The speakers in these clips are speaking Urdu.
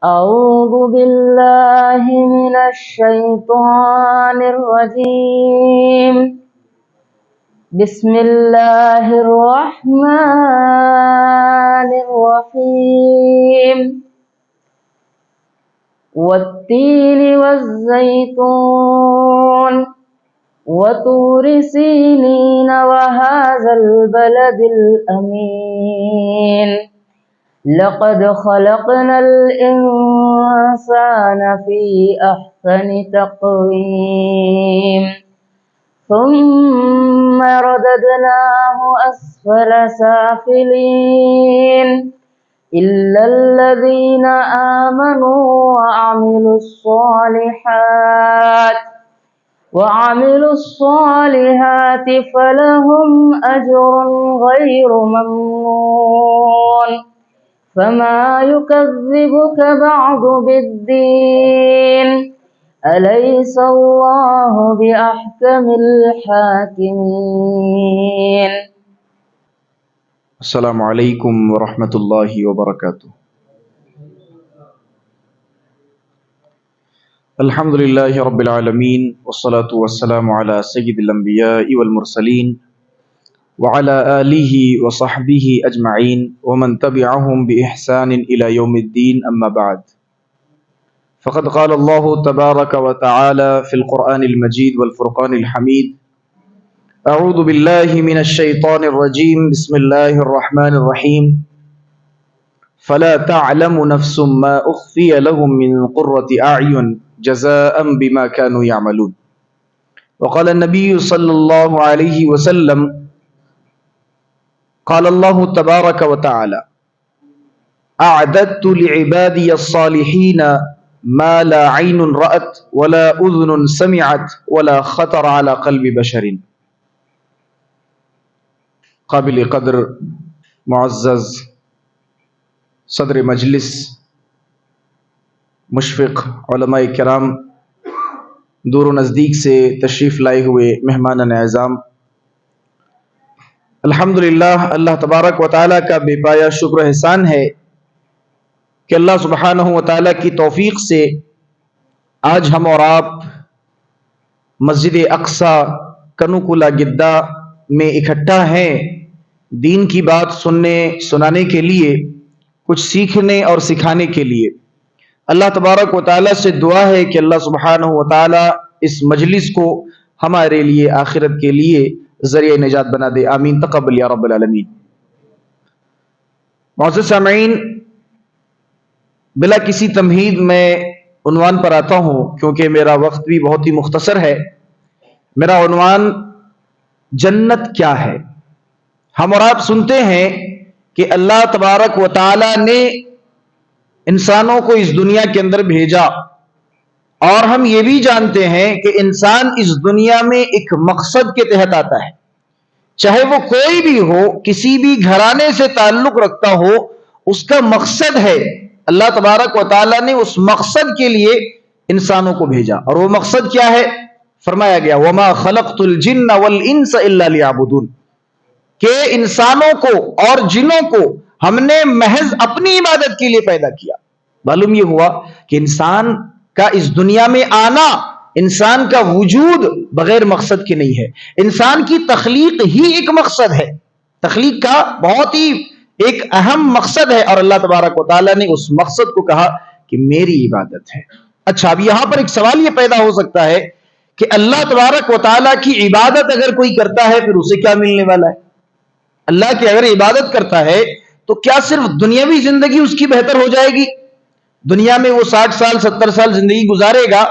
أعوذ بالله من الشيطان الرجيم. بسم الله الرحمن الرحيم. والتين والزيتون وطور سينين وهذا البلد الأمين. لقد خلقنا الإنسان في أحسن تقويم ثم رددناه أسفل سافلين إلا الذين آمنوا وعملوا الصالحات فلهم أجر غير ممنون. فما يكذبك بعد بالدين أليس الله بأحكم الحاكمين. السلام علیکم ورحمۃ اللہ وبرکاتہ۔ الحمد للہ رب العالمین والصلاة والسلام علی سید الانبیاء والمرسلین وعلى آلہ وصحبہ اجمعین ومن تبعهم بإحسان الى یوم الدین، اما بعد فقد قال اللہ تبارک وتعالی فی القرآن المجید والفرقان الحمید: اعوذ باللہ من الشیطان الرجیم، بسم اللہ الرحمن الرحیم۔ فلا تعلم نفس ما اخفی لهم من قرة اعین جزاء بما كانوا يعملون۔ وقال النبی صلی اللہ علیہ وسلم: قال اللہ تبارک وتعالی: اعددت لعبادی الصالحین ما لا عین رأت ولا اذن سمعت ولا خطر على قلب بشر۔ قابل قدر معزز صدر مجلس، مشفق علماء کرام، دور و نزدیک سے تشریف لائے ہوئے مہمان اعظام، الحمدللہ اللہ تبارک و تعالیٰ کا بے پایا شکر و احسان ہے کہ اللہ سبحانہ و تعالیٰ کی توفیق سے آج ہم اور آپ مسجد اقصی کنوکولا گدہ میں اکٹھا ہیں، دین کی بات سننے سنانے کے لیے، کچھ سیکھنے اور سکھانے کے لیے۔ اللہ تبارک و تعالیٰ سے دعا ہے کہ اللہ سبحانہ و تعالیٰ اس مجلس کو ہمارے لیے آخرت کے لیے ذریعہ نجات بنا دے، آمین، تقبل یا رب العالمین۔ معزز سامعین، بلا کسی تمہید میں عنوان پر آتا ہوں کیونکہ میرا وقت بھی بہت ہی مختصر ہے۔ میرا عنوان جنت کیا ہے؟ ہم اور آپ سنتے ہیں کہ اللہ تبارک و تعالی نے انسانوں کو اس دنیا کے اندر بھیجا، اور ہم یہ بھی جانتے ہیں کہ انسان اس دنیا میں ایک مقصد کے تحت آتا ہے، چاہے وہ کوئی بھی ہو، کسی بھی گھرانے سے تعلق رکھتا ہو، اس کا مقصد ہے۔ اللہ تبارک و تعالی نے اس مقصد کے لیے انسانوں کو بھیجا، اور وہ مقصد کیا ہے؟ فرمایا گیا: وَمَا خَلَقْتُ الْجِنَّ وَالْإِنسَ إِلَّا لِيَعْبُدُونَ، کہ انسانوں کو اور جنوں کو ہم نے محض اپنی عبادت کے لیے پیدا کیا۔ معلوم یہ ہوا کہ انسان کا اس دنیا میں آنا، انسان کا وجود بغیر مقصد کے نہیں ہے۔ انسان کی تخلیق ہی ایک مقصد ہے، تخلیق کا بہت ہی ایک اہم مقصد ہے، اور اللہ تبارک و تعالیٰ نے اس مقصد کو کہا کہ میری عبادت ہے۔ اچھا، اب یہاں پر ایک سوال یہ پیدا ہو سکتا ہے کہ اللہ تبارک و تعالیٰ کی عبادت اگر کوئی کرتا ہے پھر اسے کیا ملنے والا ہے؟ اللہ کی اگر عبادت کرتا ہے تو کیا صرف دنیاوی زندگی اس کی بہتر ہو جائے گی؟ دنیا میں وہ 60 سال 70 سال زندگی گزارے گا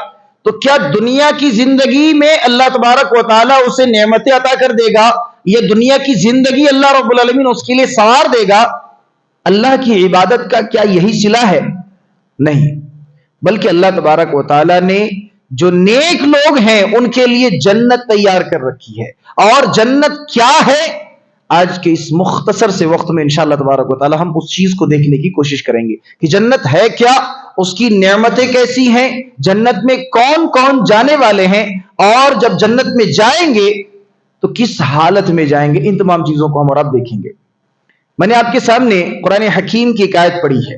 تو کیا دنیا کی زندگی میں اللہ تبارک و تعالیٰ اسے نعمتیں عطا کر دے گا، یا دنیا کی زندگی اللہ رب العالمین اس کے لیے سنوار دے گا؟ اللہ کی عبادت کا کیا یہی صلہ ہے؟ نہیں، بلکہ اللہ تبارک و تعالیٰ نے جو نیک لوگ ہیں ان کے لیے جنت تیار کر رکھی ہے۔ اور جنت کیا ہے؟ آج کے اس مختصر سے وقت میں انشاءاللہ تبارک و تعالی ہم اس چیز کو دیکھنے کی کوشش کریں گے کہ جنت ہے کیا، اس کی نعمتیں کیسی ہیں، جنت میں کون کون جانے والے ہیں، اور جب جنت میں جائیں گے تو کس حالت میں جائیں گے۔ ان تمام چیزوں کو ہم اور آپ دیکھیں گے۔ میں نے آپ کے سامنے قرآن حکیم کی ایک آیت پڑھی ہے،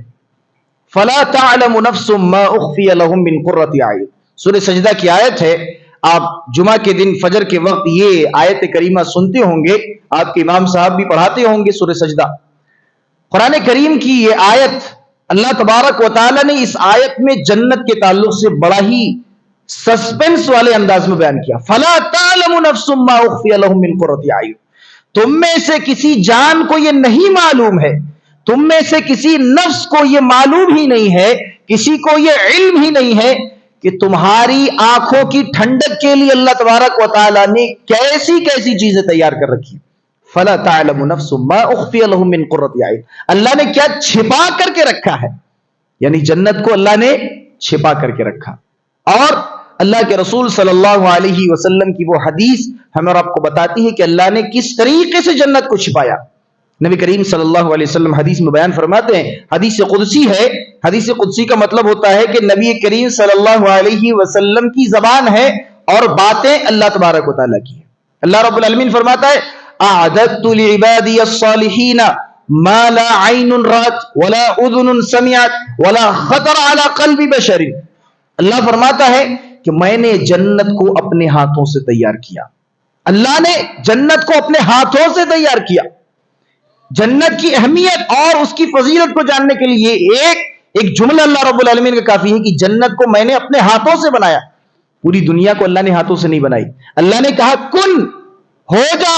فلا تعلم نفس ما اخفی لهم من قرۃ اعین. سورہ سجدہ کی آیت ہے. آپ جمعہ کے دن فجر کے وقت یہ آیت کریمہ سنتے ہوں گے, آپ کے امام صاحب بھی پڑھاتے ہوں گے سورہ سجدہ. قرآن کریم کی یہ آیت, اللہ تبارک و تعالی نے اس آیت میں جنت کے تعلق سے بڑا ہی سسپنس والے انداز میں بیان کیا. فلا تعلم نفس ما اخفی لهم من قرۃ اعین. تم میں سے کسی جان کو یہ نہیں معلوم ہے, تم میں سے کسی نفس کو یہ معلوم ہی نہیں ہے, کسی کو یہ علم ہی نہیں ہے کہ تمہاری آنکھوں کی ٹھنڈک کے لیے اللہ تبارک و تعالی نے کیسی کیسی چیزیں تیار کر رکھی. فلا تعلم نفس ما اخفی لهم من قرۃ اعین. اللہ نے کیا چھپا کر کے رکھا ہے, یعنی جنت کو اللہ نے چھپا کر کے رکھا. اور اللہ کے رسول صلی اللہ علیہ وسلم کی وہ حدیث ہمیں اور آپ کو بتاتی ہے کہ اللہ نے کس طریقے سے جنت کو چھپایا. نبی کریم صلی اللہ علیہ وسلم حدیث میں بیان فرماتے ہیں, حدیث قدسی ہے. حدیث قدسی کا مطلب ہوتا ہے کہ نبی کریم صلی اللہ علیہ وسلم کی زبان ہے اور باتیں اللہ تبارک و تعالیٰ کی ہے. اللہ رب العالمین فرماتا ہے اعددت لعبادی الصالحین ما لا عین رأت ولا اذن سمعت ولا خطر علی قلب بشر. اللہ فرماتا ہے کہ میں نے جنت کو اپنے ہاتھوں سے تیار کیا. اللہ نے جنت کو اپنے ہاتھوں سے تیار کیا. جنت کی اہمیت اور اس کی فضیلت کو جاننے کے لیے ایک جملہ اللہ رب العالمین کا کافی ہے کہ جنت کو میں نے اپنے ہاتھوں سے بنایا. پوری دنیا کو اللہ نے ہاتھوں سے نہیں بنائی. اللہ نے کہا کن ہو جا.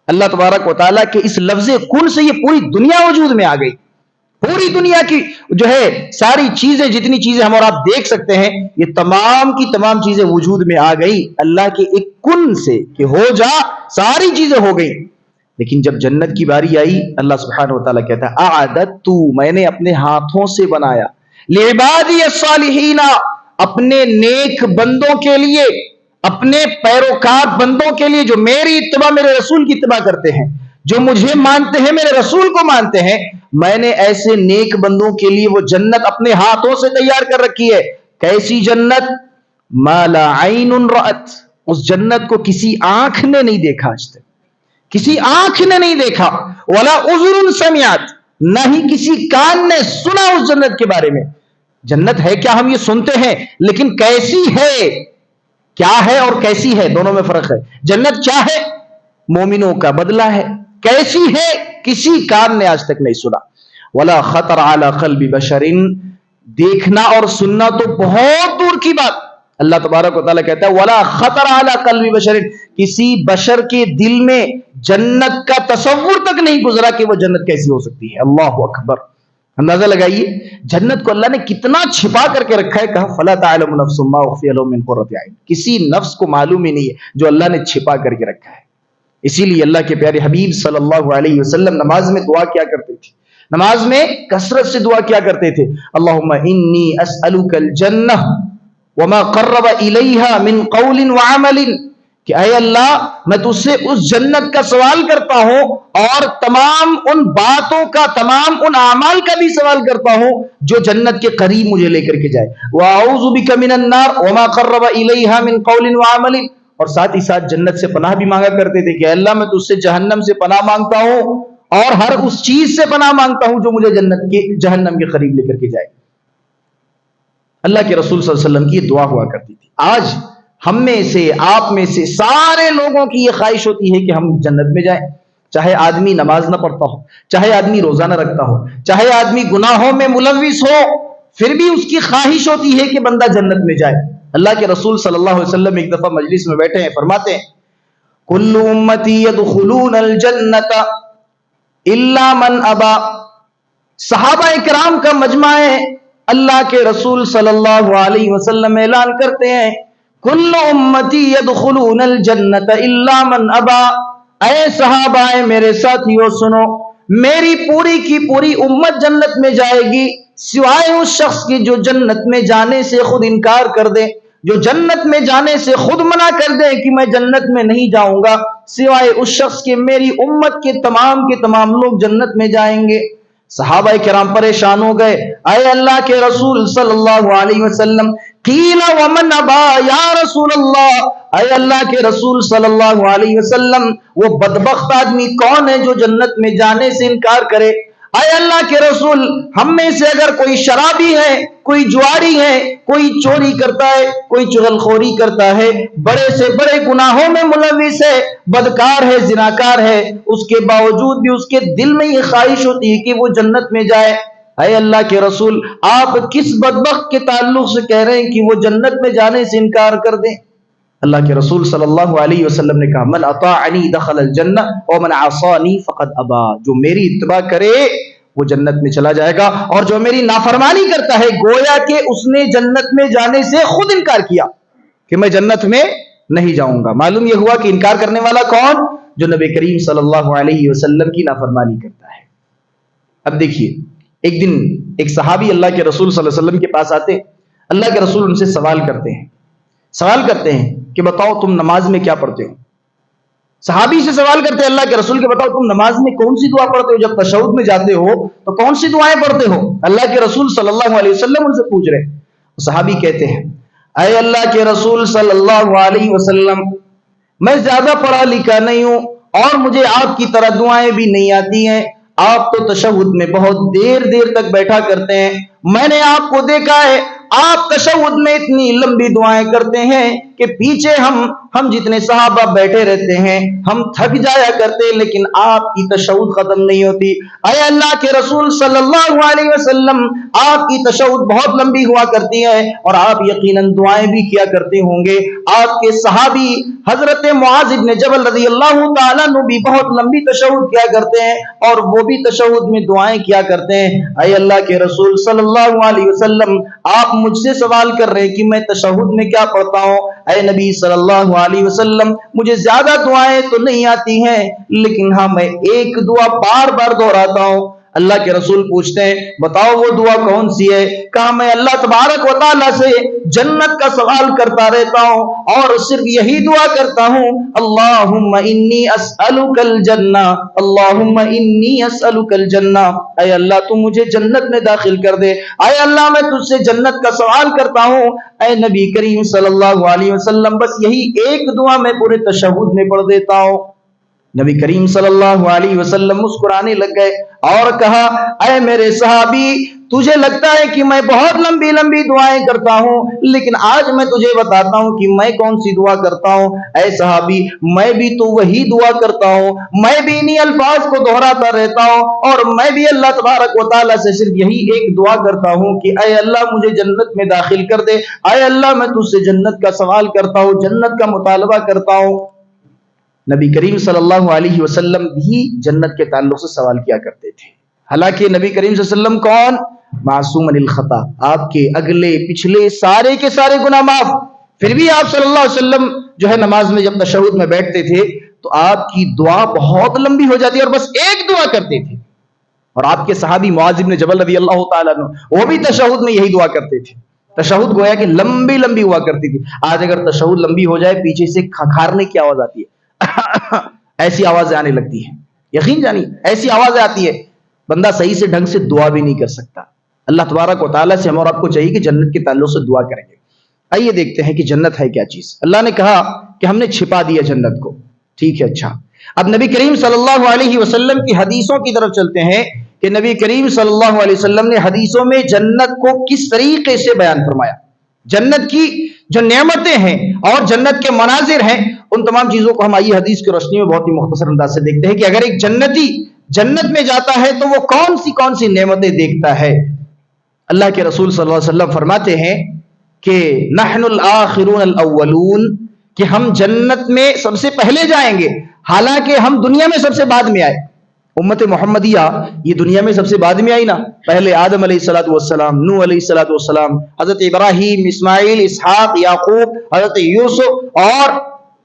اللہ تبارک و تعالیٰ کے اس لفظ کن سے یہ پوری دنیا وجود میں آ گئی. پوری دنیا کی جو ہے ساری چیزیں, جتنی چیزیں ہم اور آپ دیکھ سکتے ہیں, یہ تمام کی تمام چیزیں وجود میں آ گئی اللہ کے ایک کن سے کہ ہو جا, ساری چیزیں ہو گئی. لیکن جب جنت کی باری آئی, اللہ سبحانہ و تعالیٰ کہتا ہے اعددت, میں نے اپنے ہاتھوں سے بنایا, لعبادی الصالحین, اپنے نیک بندوں کے لیے, اپنے پیروکار بندوں کے لیے جو میری اتباع, میرے رسول کی اتباع کرتے ہیں, جو مجھے مانتے ہیں, میرے رسول کو مانتے ہیں, میں نے ایسے نیک بندوں کے لیے وہ جنت اپنے ہاتھوں سے تیار کر رکھی ہے. کیسی جنت؟ ما لا عین رأت, اس جنت کو کسی آنکھ نے نہیں دیکھا آج تک, کسی آنکھ نے نہیں دیکھا, ولا اذن سمعت, نہ ہی کسی کان نے سنا اس جنت کے بارے میں. جنت ہے کیا ہم یہ سنتے ہیں, لیکن کیسی ہے, کیا ہے اور کیسی ہے, دونوں میں فرق ہے. جنت کیا ہے؟ مومنوں کا بدلہ ہے. کیسی ہے؟ کسی کان نے آج تک نہیں سنا. ولا خطر علی قلب بشر, دیکھنا اور سننا تو بہت دور کی بات. اللہ تبارک و تعالیٰ کہتا ہے ولا خطر علی قلب بشر, کسی بشر کے دل میں جنت کا تصور تک نہیں گزرا کہ وہ جنت کیسی ہو سکتی ہے. اللہ اکبر. اندازہ لگائیے جنت کو اللہ نے کتنا چھپا کر کے رکھا ہے. کہا فلا تعلم نفس ما اخفی لهم من قرۃ اعین, کسی نفس کو معلوم ہی نہیں ہے جو اللہ نے چھپا کر کے رکھا ہے. اسی لیے اللہ کے پیارے حبیب صلی اللہ علیہ وسلم نماز میں دعا کیا کرتے تھے, نماز میں کثرت سے دعا کیا کرتے تھے, اللہم انی اسألک الجنہ وما قرب الیہا من قول وعمل, کہ اے اللہ میں تجھ سے اس جنت کا سوال کرتا ہوں اور تمام ان باتوں کا, تمام ان اعمال کا بھی سوال کرتا ہوں جو جنت کے قریب مجھے لے کر کے جائے. واعوذ بک من النار وما قرب الیہا من قول وعمل, اور ساتھ ہی ساتھ جنت سے پناہ بھی مانگا کرتے تھے کہ اللہ میں تجھ سے جہنم سے پناہ مانگتا ہوں اور ہر اس چیز سے پناہ مانگتا ہوں جو مجھے جنت کے جہنم کے قریب لے کر کے جائے. اللہ کے رسول صلی اللہ علیہ وسلم کی یہ دعا ہوا کرتی تھی. آج ہم میں سے, آپ میں سے سارے لوگوں کی یہ خواہش ہوتی ہے کہ ہم جنت میں جائیں. چاہے آدمی نماز نہ پڑھتا ہو, چاہے آدمی روزہ نہ رکھتا ہو, چاہے آدمی گناہوں میں ملوث ہو, پھر بھی اس کی خواہش ہوتی ہے کہ بندہ جنت میں جائے. اللہ کے رسول صلی اللہ علیہ وسلم ایک دفعہ مجلس میں بیٹھے ہیں, فرماتے ہیں کل امتی یدخلون الجنت الا من ابا. صحابہ کرام کا مجمع ہے, اللہ کے رسول صلی اللہ علیہ وسلم اعلان کرتے ہیں کل امتی یدخلون الجنت الا من ابا. اے صحابہ میرے ساتھیوں سنو, میری پوری کی پوری امت جنت میں جائے گی سوائے اس شخص کی جو جنت میں جانے سے خود انکار کر دے, جو جنت میں جانے سے خود منع کر دے کہ میں جنت میں نہیں جاؤں گا. سوائے اس شخص کے میری امت کے تمام لوگ جنت میں جائیں گے. صحابہ کرام پریشان ہو گئے, اے اللہ کے رسول صلی اللہ علیہ وسلم, قیل ومن ابا یا رسول اللہ, اے اللہ کے رسول صلی اللہ علیہ وسلم وہ بدبخت آدمی کون ہے جو جنت میں جانے سے انکار کرے. اے اللہ کے رسول ہم میں سے اگر کوئی شرابی ہے، کوئی جواری ہے، کوئی چوری کرتا ہے، کوئی چغلخوری کرتا ہے، بڑے سے بڑے گناہوں میں ملوث ہے، بدکار ہے، زناکار ہے، اس کے باوجود بھی اس کے دل میں یہ خواہش ہوتی ہے کہ وہ جنت میں جائے، اے اللہ کے رسول آپ کس بدبخت کے تعلق سے کہہ رہے ہیں کہ وہ جنت میں جانے سے انکار کر دیں؟ اللہ کے رسول صلی اللہ علیہ وسلم نے کہا من اطاعنی دخل الجنہ ومن عصانی فقد ابا، جو میری اتباع کرے وہ جنت میں چلا جائے گا، اور جو میری نافرمانی کرتا ہے گویا کہ اس نے جنت میں جانے سے خود انکار کیا کہ میں جنت میں نہیں جاؤں گا۔ معلوم یہ ہوا کہ انکار کرنے والا کون؟ جو نبی کریم صلی اللہ علیہ وسلم کی نافرمانی کرتا ہے۔ اب دیکھیے ایک دن ایک صحابی اللہ کے رسول صلی اللہ علیہ وسلم کے پاس آتے، اللہ کے رسول ان سے سوال کرتے ہیں کہ بتاؤ تم نماز میں کیا پڑھتے ہو؟ صحابی سے سوال کرتے ہیں اللہ کے رسول کے، بتاؤ تم نماز میں کون سی دعا پڑھتے ہو؟ جب تشہد میں جاتے ہو تو کون سی دعائیں پڑھتے ہو؟ اللہ کے رسول صلی اللہ علیہ وسلم ان سے پوچھ رہے ہیں۔ صحابی کہتے ہیں اے اللہ کے رسول صلی اللہ علیہ وسلم میں زیادہ پڑھا لکھا نہیں ہوں اور مجھے آپ کی طرح دعائیں بھی نہیں آتی ہیں، آپ تو تشہد میں بہت دیر تک بیٹھا کرتے ہیں، میں نے آپ کو دیکھا ہے آپ تشہد میں اتنی لمبی دعائیں کرتے ہیں کہ پیچھے ہم جتنے صحابہ بیٹھے رہتے ہیں ہم تھک جایا کرتے ہیں، لیکن آپ کی تشہد ختم نہیں ہوتی۔ اے اللہ کے رسول صلی اللہ علیہ وسلم آپ کی تشہد بہت لمبی ہوا کرتی ہے اور آپ یقیناً دعائیں بھی کیا کرتے ہوں گے۔ آپ کے صحابی حضرت معاذ بن جبل رضی اللہ تعالیٰ عنہ بھی بہت لمبی تشہد کیا کرتے ہیں اور وہ بھی تشہد میں دعائیں کیا کرتے ہیں۔ اے اللہ کے رسول صلی اللہ علیہ وسلم آپ مجھ سے سوال کر رہے ہیں کہ میں تشہد میں کیا پڑھتا ہوں؟ اے نبی صلی اللہ علیہ وسلم مجھے زیادہ دعائیں تو نہیں آتی ہیں، لیکن ہاں میں ایک دعا بار بار دہراتا ہوں۔ اللہ کے رسول پوچھتے ہیں بتاؤ وہ دعا کون سی ہے؟ کہا میں اللہ تبارک و تعالیٰ سے جنت کا سوال کرتا رہتا ہوں اور صرف یہی دعا کرتا ہوں اللہم انی اسألک الجنہ، اللہم انی اسألک الجنہ، اے اللہ تو مجھے جنت میں داخل کر دے، اے اللہ میں تجھ سے جنت کا سوال کرتا ہوں۔ اے نبی کریم صلی اللہ علیہ وسلم بس یہی ایک دعا میں پورے تشہد میں پڑھ دیتا ہوں۔ نبی کریم صلی اللہ علیہ وسلم مسکرانے لگ گئے اور کہا اے میرے صحابی تجھے لگتا ہے کہ میں بہت لمبی دعائیں کرتا ہوں، لیکن آج میں تجھے بتاتا ہوں کہ میں کون سی دعا کرتا ہوں۔ اے صحابی میں بھی تو وہی دعا کرتا ہوں، میں بھی انہی الفاظ کو دہراتا رہتا ہوں اور میں بھی اللہ تبارک و تعالیٰ سے صرف یہی ایک دعا کرتا ہوں کہ اے اللہ مجھے جنت میں داخل کر دے، اے اللہ میں تجھ سے جنت کا سوال کرتا ہوں، جنت کا مطالبہ کرتا ہوں۔ نبی کریم صلی اللہ علیہ وسلم بھی جنت کے تعلق سے سوال کیا کرتے تھے، حالانکہ نبی کریم صلی اللہ علیہ وسلم کون؟ معصوم عن الخطا، آپ کے اگلے پچھلے سارے کے سارے گناہ معاف، پھر بھی آپ صلی اللہ علیہ وسلم جو ہے نماز میں جب تشہد میں بیٹھتے تھے تو آپ کی دعا بہت لمبی ہو جاتی اور بس ایک دعا کرتے تھے۔ اور آپ کے صحابی معاذ بن جبل رضی اللہ تعالیٰ عنہ وہ بھی تشہد میں یہی دعا کرتے تھے۔ تشہد گویا کہ لمبی ہوا کرتی تھی۔ آج اگر تشہد لمبی ہو جائے پیچھے سے کھکھارنے کی آواز آتی ہے ایسی آوازیں آنے لگتی ہیں، یقین جانی ایسی آوازیں آتی ہے بندہ صحیح سے ڈھنگ سے دعا بھی نہیں کر سکتا۔ اللہ تبارک و تعالیٰ سے ہم اور آپ کو چاہیے کہ جنت کے تعلق سے دعا کریں گے۔ آئیے دیکھتے ہیں کہ جنت ہے کیا چیز۔ اللہ نے کہا کہ ہم نے چھپا دیا جنت کو، ٹھیک ہے اچھا۔ اب نبی کریم صلی اللہ علیہ وسلم کی حدیثوں کی طرف چلتے ہیں کہ نبی کریم صلی اللہ علیہ وسلم نے حدیثوں میں جنت کو کس طریقے سے بیان فرمایا، جنت کی جو نعمتیں ہیں اور جنت کے مناظر ہیں، ان تمام چیزوں کو ہم آئیے حدیث کی روشنی میں بہت ہی مختصر انداز سے دیکھتے ہیں کہ اگر ایک جنتی جنت میں جاتا ہے تو وہ کون سی نعمتیں دیکھتا ہے۔ اللہ کے رسول صلی اللہ علیہ وسلم فرماتے ہیں کہ نحن الآخرون الاولون، کہ ہم جنت میں سب سے پہلے جائیں گے، حالانکہ ہم دنیا میں سب سے بعد میں آئے۔ امت محمدیہ یہ دنیا میں سب سے بعد میں آئی نا، پہلے آدم علیہ الصلوۃ والسلام، نوح علیہ الصلوۃ والسلام، حضرت ابراہیم، اسماعیل، اسحاق، یعقوب، حضرت یوسف اور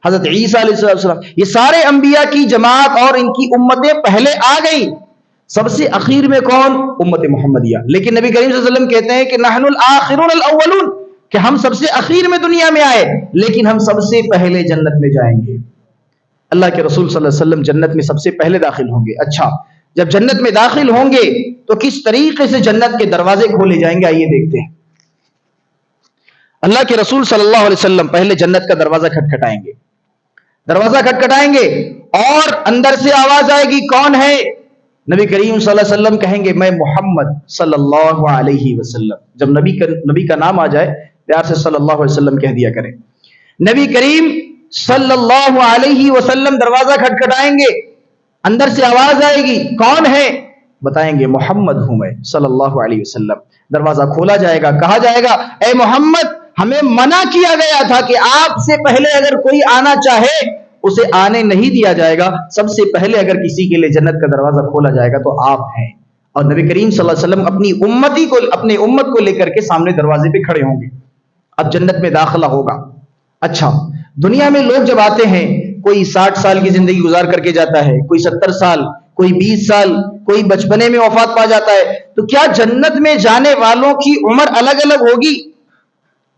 حضرت عیسیٰ علیہ السلام، یہ سارے انبیاء کی جماعت اور ان کی امتیں پہلے آ گئیں۔ سب سے اخیر میں کون؟ امت محمدیہ۔ لیکن نبی کریم صلی اللہ علیہ وسلم کہتے ہیں کہ نحن الآخرون الاولون، کہ ہم سب سے اخیر میں دنیا میں آئے لیکن ہم سب سے پہلے جنت میں جائیں گے۔ اللہ کے رسول صلی اللہ علیہ وسلم جنت میں سب سے پہلے داخل ہوں گے۔ اچھا جب جنت میں داخل ہوں گے تو کس طریقے سے جنت کے دروازے کھولے جائیں گے، آئیے دیکھتے ہیں۔ اللہ کے رسول صلی اللہ علیہ وسلم پہلے جنت کا دروازہ کھٹکھٹائیں گے، دروازہ کھٹکھٹائیں گے اور اندر سے آواز آئے گی، کون ہے؟ نبی کریم صلی اللہ علیہ وسلم کہیں گے میں محمد صلی اللہ علیہ وسلم. جب نبی کا نام آ جائے پیار سے صلی اللہ علیہ وسلم کہہ دیا کریں. نبی کریم صلی اللہ علیہ وسلم دروازہ کھٹکھٹائیں گے, اندر سے آواز آئے گی, کون ہے؟ بتائیں گے محمد ہوں میں صلی اللہ علیہ وسلم. دروازہ کھولا جائے گا, کہا جائے گا اے محمد ہمیں منع کیا گیا تھا کہ آپ سے پہلے اگر کوئی آنا چاہے اسے آنے نہیں دیا جائے گا, سب سے پہلے اگر کسی کے لیے جنت کا دروازہ کھولا جائے گا تو آپ ہیں. اور نبی کریم صلی اللہ علیہ وسلم اپنی امت کو لے کر کے سامنے دروازے پہ کھڑے ہوں گے. اب جنت میں داخلہ ہوگا. اچھا, دنیا میں لوگ جب آتے ہیں کوئی 60 سال کی زندگی گزار کر کے جاتا ہے, کوئی 70 سال, کوئی 20 سال, کوئی بچپنے میں وفات پا جاتا ہے, تو کیا جنت میں جانے والوں کی عمر الگ الگ ہوگی؟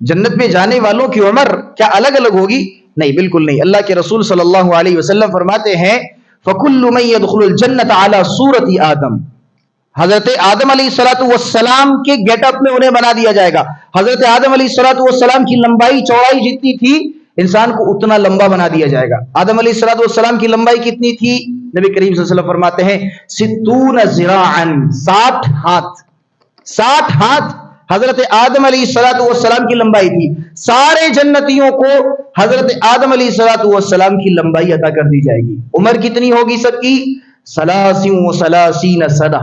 جنت میں جانے والوں کی عمر کیا الگ الگ ہوگی؟ نہیں, بالکل نہیں. اللہ کے رسول صلی اللہ علیہ وسلم فرماتے ہیں فَكُلُّ مَن يَدْخُلُ الْجَنَّةَ عَلَى صُورَةِ آدم. حضرت آدم علیہ السلام کے گیٹ اپ میں انہیں بنا دیا جائے گا. حضرت آدم علیہ السلام کی لمبائی چوڑائی جتنی تھی انسان کو اتنا لمبا بنا دیا جائے گا. آدم علیہ السلام کی لمبائی کتنی تھی؟ نبی کریم صلی اللہ علیہ وسلم فرماتے ہیں 60 ذراعاً, 60 ہاتھ. 60 ہاتھ حضرت آدم علیہ السلام کی لمبائی تھی. سارے جنتیوں کو حضرت آدم علیہ السلام کی لمبائی عطا کر دی جائے گی. عمر کتنی ہوگی سب کی؟ 33 سنہ.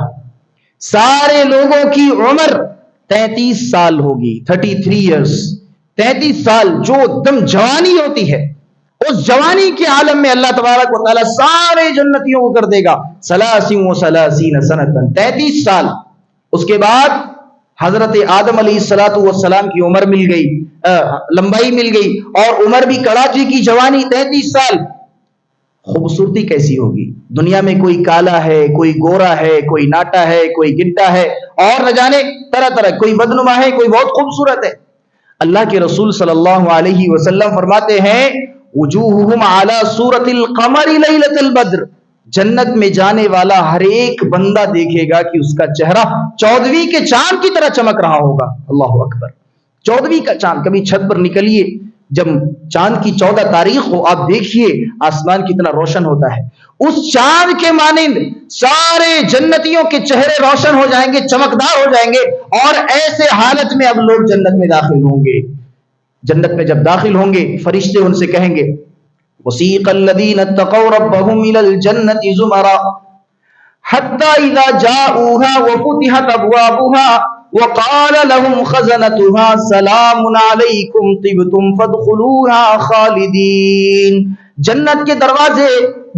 سارے لوگوں کی عمر 33 سال ہوگی, 33 ایئرس, 33 سال جو دم جوانی ہوتی ہے. اس جوانی کے عالم میں اللہ تبارک و تعالیٰ سارے جنتیوں کو کر دے گا 33 سنۃ, 33 سال. اس کے بعد حضرت آدم علیہ السلام کی عمر مل گئی, لمبائی مل گئی, اور عمر بھی کڑاچی کی جوانی 33 سال. خوبصورتی کیسی ہوگی؟ دنیا میں کوئی کالا ہے, کوئی گورا ہے, کوئی ناٹا ہے, کوئی گڈا ہے, اور نہ جانے طرح طرح, کوئی بدنما ہے, کوئی بہت خوبصورت ہے. اللہ کے رسول صلی اللہ علیہ وسلم فرماتے ہیں وجوہہم علی صورت القمر لیلۃ البدر. جنت میں جانے والا ہر ایک بندہ دیکھے گا کہ اس کا چہرہ 14ویں کے چاند کی طرح چمک رہا ہوگا. اللہ اکبر, 14ویں کا چاند. کبھی چھت پر نکلیے, جب چاند کی 14 تاریخ ہو, آپ دیکھیے آسمان کتنا روشن ہوتا ہے. اس چاند کے مانند سارے جنتیوں کے چہرے روشن ہو جائیں گے, چمکدار ہو جائیں گے, اور ایسے حالت میں اب لوگ جنت میں داخل ہوں گے. جنت میں جب داخل ہوں گے فرشتے ان سے کہیں گے وَسِيقَ الَّذِينَ اتَّقَوْا رَبَّهُمْ إِلَى الْجَنَّةِ زُمَرًا حَتَّى إِذَا جَاءُوهَا وَفُتِحَتْ أَبْوَابُهَا وَقَالَ لَهُمْ خَزَنَتُهَا سَلَامٌ عَلَيْكُمْ طِبْتُمْ فَادْخُلُوهَا خَالِدِينَ. جنت کے دروازے,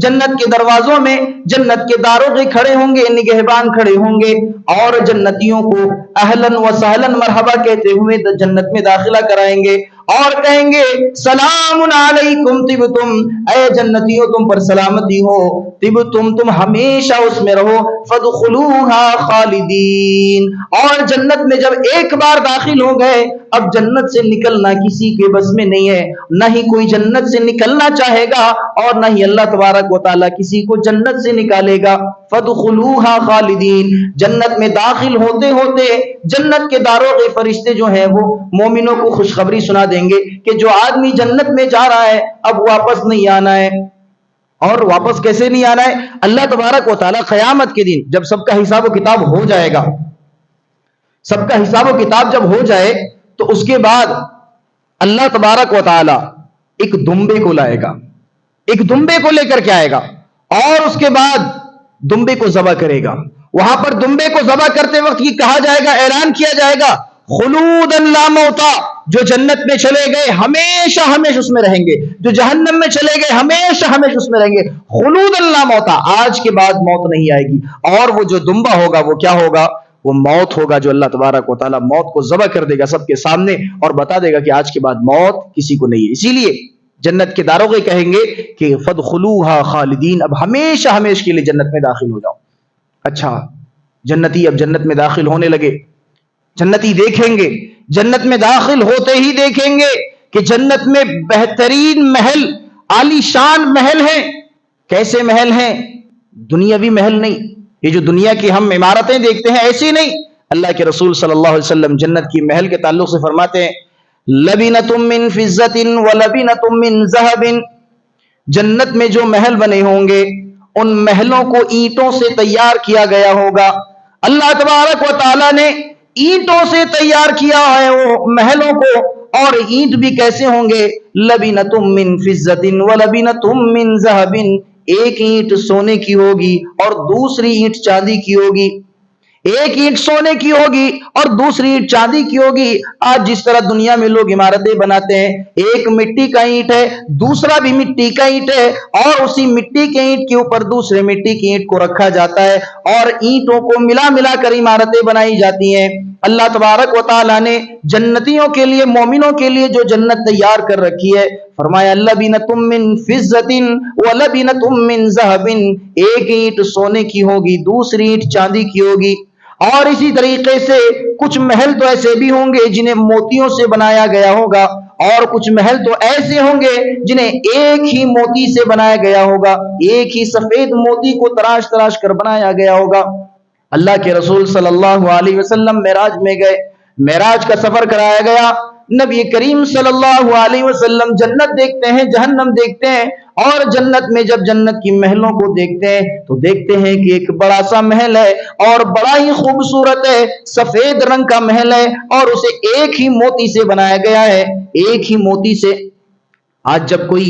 جنت کے دروازوں میں جنت کے داروغے کھڑے ہوں گے, نگہبان کھڑے ہوں گے, اور جنتیوں کو اہلاً و سہلاً مرحبا کہتے ہوئے جنت میں داخلہ کرائیں گے, اور کہیں گے سلام علیکم طبتم, اے جنتیوں تم پر سلامتی ہو, طبتم تم ہمیشہ اس میں رہو, فادخلوها خالدین. اور جنت میں جب ایک بار داخل ہو گئے اب جنت سے نکلنا کسی کے بس میں نہیں ہے, نہ ہی کوئی جنت سے نکلنا چاہے گا, اور نہ ہی اللہ تبارک و تعالیٰ کسی کو جنت سے نکالے گا. فادخلوها خالدین. جنت میں داخل ہوتے ہوتے جنت کے داروغے فرشتے جو ہیں وہ مومنوں کو خوشخبری سنا دیں گے کہ جو آدمی جنت میں جا رہا ہے اب واپس نہیں آنا ہے. اور واپس کیسے نہیں آنا ہے؟ اللہ تبارک و تعالیٰ قیامت کے دن جب سب کا حساب و کتاب ہو جائے گا, سب کا حساب و کتاب جب ہو جائے تو اس کے بعد اللہ تبارک و تعالیٰ ایک دمبے کو لائے گا, ایک دمبے کو لے کر کے آئے گا, اور اس کے بعد دمبے کو ذبح کرے گا. وہاں پر دمبے کو ذبح کرتے وقت یہ کہا جائے گا, اعلان کیا جائے گا خلوداً لا موتا. جو جنت میں چلے گئے ہمیشہ ہمیشہ اس میں رہیں گے, جو جہنم میں چلے گئے ہمیشہ ہمیشہ اس میں رہیں گے. خلوداً لا موتا, آج کے بعد موت نہیں آئے گی. اور وہ جو دمبا ہوگا وہ کیا ہوگا؟ وہ موت ہوگا, جو اللہ تبارک و تعالیٰ موت کو ذبح کر دے گا سب کے سامنے, اور بتا دے گا کہ آج کے بعد موت کسی کو نہیں ہے. اسی لیے جنت کے داروغے کہیں گے کہ فادخلوها خالدین, اب ہمیشہ ہمیشہ کے لیے جنت میں داخل ہو جاؤ. اچھا, جنتی اب جنت میں داخل ہونے لگے. جنتی دیکھیں گے, جنت میں داخل ہوتے ہی دیکھیں گے کہ جنت میں بہترین محل, عالی شان محل ہیں. کیسے محل ہیں؟ دنیاوی محل نہیں, یہ جو دنیا کی ہم عمارتیں دیکھتے ہیں ایسی نہیں. اللہ کے رسول صلی اللہ علیہ وسلم جنت کی محل کے تعلق سے فرماتے ہیں لبنۃ من فضۃ ولبنۃ من ذہب. جنت میں جو محل بنے ہوں گے ان محلوں کو اینٹوں سے تیار کیا گیا ہوگا. اللہ تبارک و تعالیٰ نے اینٹوں سے تیار کیا ہے وہ محلوں کو. اور اینٹ بھی کیسے ہوں گے؟ لبنتم من فضۃ ولبنتم من ذہب. ایک اینٹ سونے کی ہوگی اور دوسری اینٹ چاندی کی ہوگی. ایک اینٹ سونے کی ہوگی اور دوسری اینٹ چاندی کی ہوگی. آج جس طرح دنیا میں لوگ عمارتیں بناتے ہیں، ایک مٹی کا اینٹ ہے، دوسرا بھی مٹی کا اینٹ ہے، اور اسی مٹی کے اینٹ کے اوپر دوسرے مٹی کی اینٹ کو رکھا جاتا ہے اور اینٹوں کو ملا ملا کر عمارتیں بنائی جاتی ہیں. اللہ تبارک و تعالیٰ نے جنتیوں کے لیے، مومنوں کے لیے جو جنت تیار کر رکھی ہے، فرمایا لبنتم من فضۃ ولبنتم من ذہب. ایک اینٹ سونے کی ہوگی، دوسری اینٹ چاندی کی ہوگی. اور اسی طریقے سے کچھ محل تو ایسے بھی ہوں گے جنہیں موتیوں سے بنایا گیا ہوگا، اور کچھ محل تو ایسے ہوں گے جنہیں ایک ہی موتی سے بنایا گیا ہوگا، ایک ہی سفید موتی کو تراش تراش کر بنایا گیا ہوگا. اللہ کے رسول صلی اللہ علیہ وسلم معراج میں گئے، معراج کا سفر کرایا گیا. نبی کریم صلی اللہ علیہ وسلم جنت دیکھتے ہیں، جہنم دیکھتے ہیں، اور جنت میں جب جنت کی محلوں کو دیکھتے ہیں تو دیکھتے ہیں کہ ایک بڑا سا محل ہے اور بڑا ہی خوبصورت ہے، سفید رنگ کا محل ہے اور اسے ایک ہی موتی سے بنایا گیا ہے، ایک ہی موتی سے. آج جب کوئی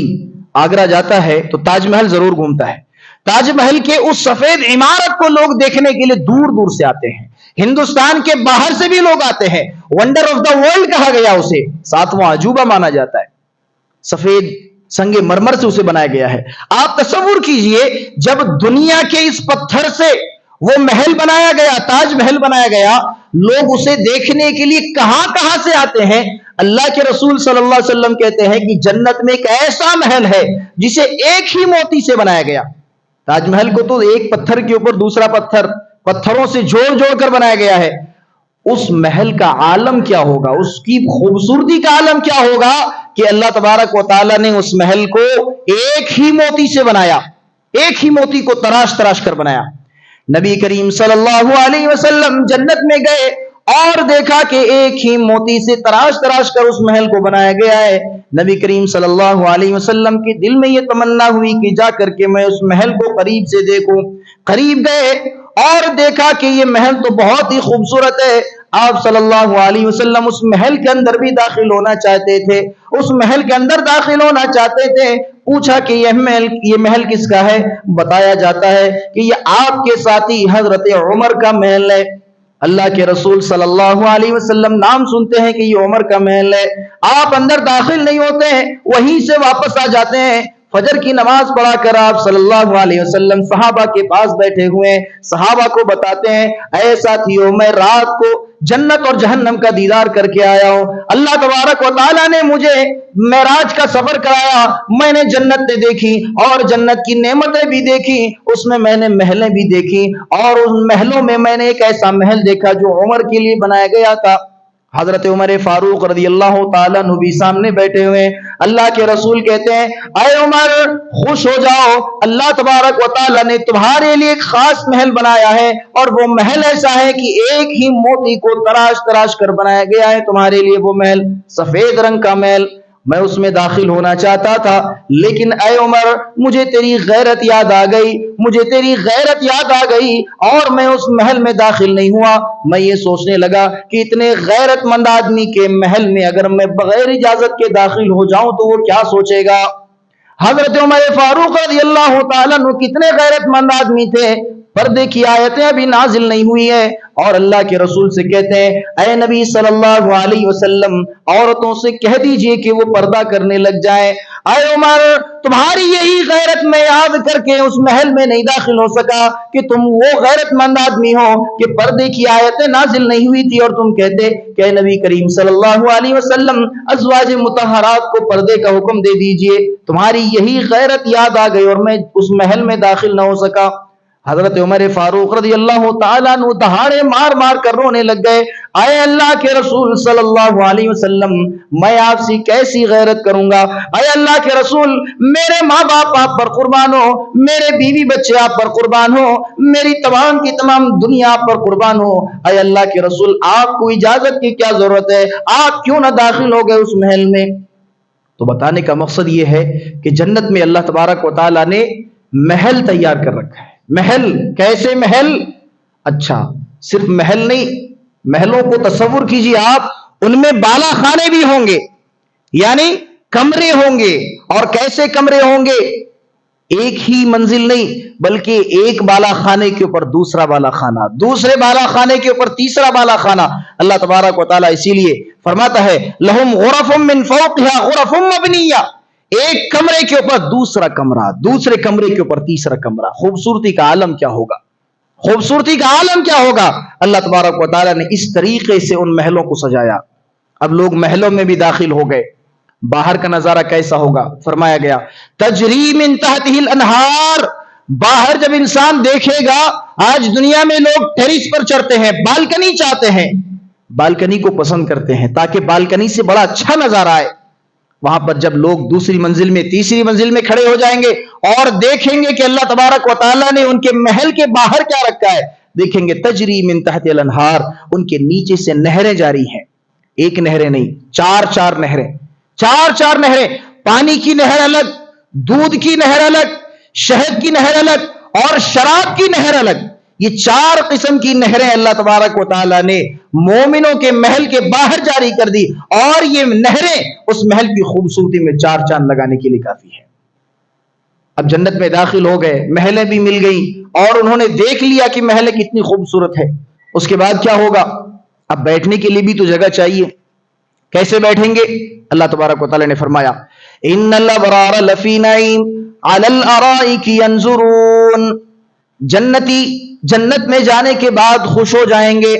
آگرہ جاتا ہے تو تاج محل ضرور گھومتا ہے. تاج محل کے اس سفید عمارت کو لوگ دیکھنے کے لیے دور دور سے آتے ہیں، ہندوستان کے باہر سے بھی لوگ آتے ہیں. ونڈر آف دا ورلڈ کہا گیا اسے، ساتواں عجوبہ مانا جاتا ہے. سفید سنگ مرمر سے اسے بنایا گیا ہے. آپ تصور کیجئے جب دنیا کے اس پتھر سے وہ محل بنایا گیا، تاج محل بنایا گیا، لوگ اسے دیکھنے کے لیے کہاں کہاں سے آتے ہیں. اللہ کے رسول صلی اللہ علیہ وسلم کہتے ہیں کہ جنت میں ایک ایسا محل ہے جسے ایک ہی موتی سے بنایا گیا. تاج محل کو تو ایک پتھر کے اوپر دوسرا پتھر، پتھروں سے جوڑ جوڑ کر بنایا گیا ہے. اس محل کا عالم کیا ہوگا، اس کی خوبصورتی کا عالم کیا ہوگا کہ اللہ تبارک و تعالیٰ نے اس محل کو ایک ہی موتی سے بنایا، ایک ہی موتی کو تراش تراش کر بنایا. نبی کریم صلی اللہ علیہ وسلم جنت میں گئے اور دیکھا کہ ایک ہی موتی سے تراش تراش کر اس محل کو بنایا گیا ہے. نبی کریم صلی اللہ علیہ وسلم کے دل میں یہ تمنا ہوئی کہ جا کر کے میں اس محل کو قریب سے دیکھوں. قریب گئے اور دیکھا کہ یہ محل تو بہت ہی خوبصورت ہے. آپ صلی اللہ علیہ وسلم اس محل کے اندر بھی داخل ہونا چاہتے تھے، اس محل کے اندر داخل ہونا چاہتے تھے. پوچھا کہ یہ محل کس کا ہے؟ بتایا جاتا ہے کہ یہ آپ کے ساتھی حضرت عمر کا محل ہے. اللہ کے رسول صلی اللہ علیہ وسلم نام سنتے ہیں کہ یہ عمر کا محل ہے. آپ اندر داخل نہیں ہوتے ہیں، وہیں سے واپس آ جاتے ہیں. فجر کی نماز پڑھا کر آپ صلی اللہ علیہ وسلم صحابہ کے پاس بیٹھے ہوئے ہیں، صحابہ کو بتاتے ہیں اے ساتھیوں میں رات کو جنت اور جہنم کا دیدار کر کے آیا ہوں. اللہ تبارک و تعالیٰ نے مجھے معراج کا سفر کرایا، میں نے جنتیں دیکھی اور جنت کی نعمتیں بھی دیکھی، اس میں نے محلیں بھی دیکھی، اور ان محلوں میں نے ایک ایسا محل دیکھا جو عمر کے لیے بنایا گیا تھا. حضرت عمر فاروق رضی اللہ تعالیٰ عنہ بھی سامنے بیٹھے ہوئے. اللہ کے رسول کہتے ہیں اے عمر خوش ہو جاؤ، اللہ تبارک و تعالیٰ نے تمہارے لیے ایک خاص محل بنایا ہے، اور وہ محل ایسا ہے کہ ایک ہی موتی کو تراش تراش کر بنایا گیا ہے تمہارے لیے. وہ محل سفید رنگ کا محل، میں اس میں داخل ہونا چاہتا تھا، لیکن اے عمر مجھے تیری غیرت یاد آ گئی، مجھے تیری غیرت یاد آ گئی اور میں اس محل میں داخل نہیں ہوا. میں یہ سوچنے لگا کہ اتنے غیرت مند آدمی کے محل میں اگر میں بغیر اجازت کے داخل ہو جاؤں تو وہ کیا سوچے گا. حضرت عمر فاروق رضی اللہ تعالیٰ عنہ کتنے غیرت مند آدمی تھے. پردے کی آیتیں ابھی نازل نہیں ہوئی ہیں اور اللہ کے رسول سے کہتے ہیں اے نبی صلی اللہ علیہ وسلم عورتوں سے کہہ دیجئے کہ وہ پردہ کرنے لگ جائیں. اے عمر تمہاری یہی غیرت میں یاد کر کے اس محل میں نہیں داخل ہو سکا کہ تم وہ غیرت مند آدمی ہو کہ پردے کی آیتیں نازل نہیں ہوئی تھی اور تم کہتے کہ اے نبی کریم صلی اللہ علیہ وسلم ازواج مطہرات کو پردے کا حکم دے دیجئے. تمہاری یہی غیرت یاد آ گئی اور میں اس محل میں داخل نہ ہو سکا. حضرت عمر فاروق رضی اللہ تعالیٰ عنہ دہاڑے مار مار کر رونے لگ گئے. اے اللہ کے رسول صلی اللہ علیہ وسلم میں آپ سے کیسی غیرت کروں گا. اے اللہ کے رسول میرے ماں باپ آپ پر قربان ہو، میرے بیوی بچے آپ پر قربان ہو، میری تمام کی تمام دنیا آپ پر قربان ہو. اے اللہ کے رسول آپ کو اجازت کی کیا ضرورت ہے، آپ کیوں نہ داخل ہو گئے اس محل میں. تو بتانے کا مقصد یہ ہے کہ جنت میں اللہ تبارک و تعالیٰ نے محل تیار کر رکھا ہے. محل کیسے محل؟ اچھا صرف محل نہیں، محلوں کو تصور کیجیے آپ، ان میں بالا خانے بھی ہوں گے، یعنی کمرے ہوں گے. اور کیسے کمرے ہوں گے؟ ایک ہی منزل نہیں، بلکہ ایک بالا خانے کے اوپر دوسرا بالا خانہ، دوسرے بالا خانے کے اوپر تیسرا بالا خانہ. اللہ تبارک و تعالیٰ اسی لیے فرماتا ہے لہم غرف من فوقها غرف مبنیہ، ایک کمرے کے اوپر دوسرا کمرہ، دوسرے کمرے کے اوپر تیسرا کمرہ. خوبصورتی کا عالم کیا ہوگا، خوبصورتی کا عالم کیا ہوگا. اللہ تبارک و تعالیٰ نے اس طریقے سے ان محلوں کو سجایا. اب لوگ محلوں میں بھی داخل ہو گئے، باہر کا نظارہ کیسا ہوگا؟ فرمایا گیا تجری من تحتہ الانہار. باہر جب انسان دیکھے گا، آج دنیا میں لوگ ٹیرس پر چڑھتے ہیں، بالکنی چاہتے ہیں، بالکنی کو پسند کرتے ہیں تاکہ بالکنی سے بڑا اچھا نظارہ آئے. وہاں پر جب لوگ دوسری منزل میں تیسری منزل میں کھڑے ہو جائیں گے اور دیکھیں گے کہ اللہ تبارک و تعالیٰ نے ان کے محل کے باہر کیا رکھا ہے، دیکھیں گے تجری من تحت الانہار، ان کے نیچے سے نہریں جاری ہیں. ایک نہریں نہیں، چار نہریں، چار نہریں. پانی کی نہر الگ، دودھ کی نہر الگ، شہد کی نہر الگ اور شراب کی نہر الگ. یہ 4 قسم کی نہریں اللہ تبارک و تعالیٰ نے مومنوں کے محل کے باہر جاری کر دی، اور یہ نہریں اس محل کی خوبصورتی میں 4 چاند لگانے کے لیے کافی ہے. اب جنت میں داخل ہو گئے، محلیں بھی مل گئی اور انہوں نے دیکھ لیا کہ محلیں کتنی خوبصورت ہے. اس کے بعد کیا ہوگا؟ اب بیٹھنے کے لیے بھی تو جگہ چاہیے. کیسے بیٹھیں گے؟ اللہ تبارک و تعالیٰ نے فرمایا ان الابرار لفی نعیم علی الارائک ینظرون. جنتی جنت میں جانے کے بعد خوش ہو جائیں گے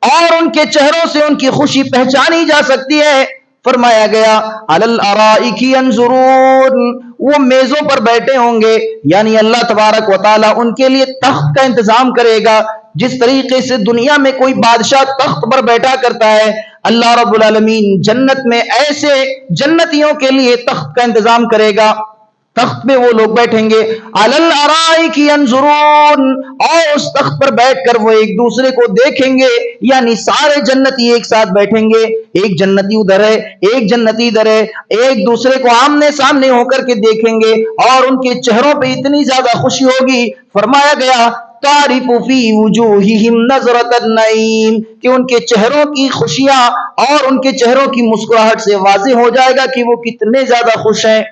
اور ان کے چہروں سے ان کی خوشی پہچانی جا سکتی ہے. فرمایا گیا علی الارائک ینظرون، وہ میزوں پر بیٹھے ہوں گے، یعنی اللہ تبارک و تعالیٰ ان کے لیے تخت کا انتظام کرے گا. جس طریقے سے دنیا میں کوئی بادشاہ تخت پر بیٹھا کرتا ہے، اللہ رب العالمین جنت میں ایسے جنتیوں کے لیے تخت کا انتظام کرے گا. تخت پہ وہ لوگ بیٹھیں گے علی الارائک ینظرون، اور اس تخت پر بیٹھ کر وہ ایک دوسرے کو دیکھیں گے، یعنی سارے جنتی ایک ساتھ بیٹھیں گے. ایک جنتی ادھر ہے، ایک جنتی ادھر ہے، ایک دوسرے کو آمنے سامنے ہو کر کے دیکھیں گے اور ان کے چہروں پہ اتنی زیادہ خوشی ہوگی. فرمایا گیا تعرف فی وجوہہم نظرۃ النعیم، کہ ان کے چہروں کی خوشیاں اور ان کے چہروں کی مسکراہٹ سے واضح ہو جائے گا کہ وہ کتنے زیادہ خوش ہیں.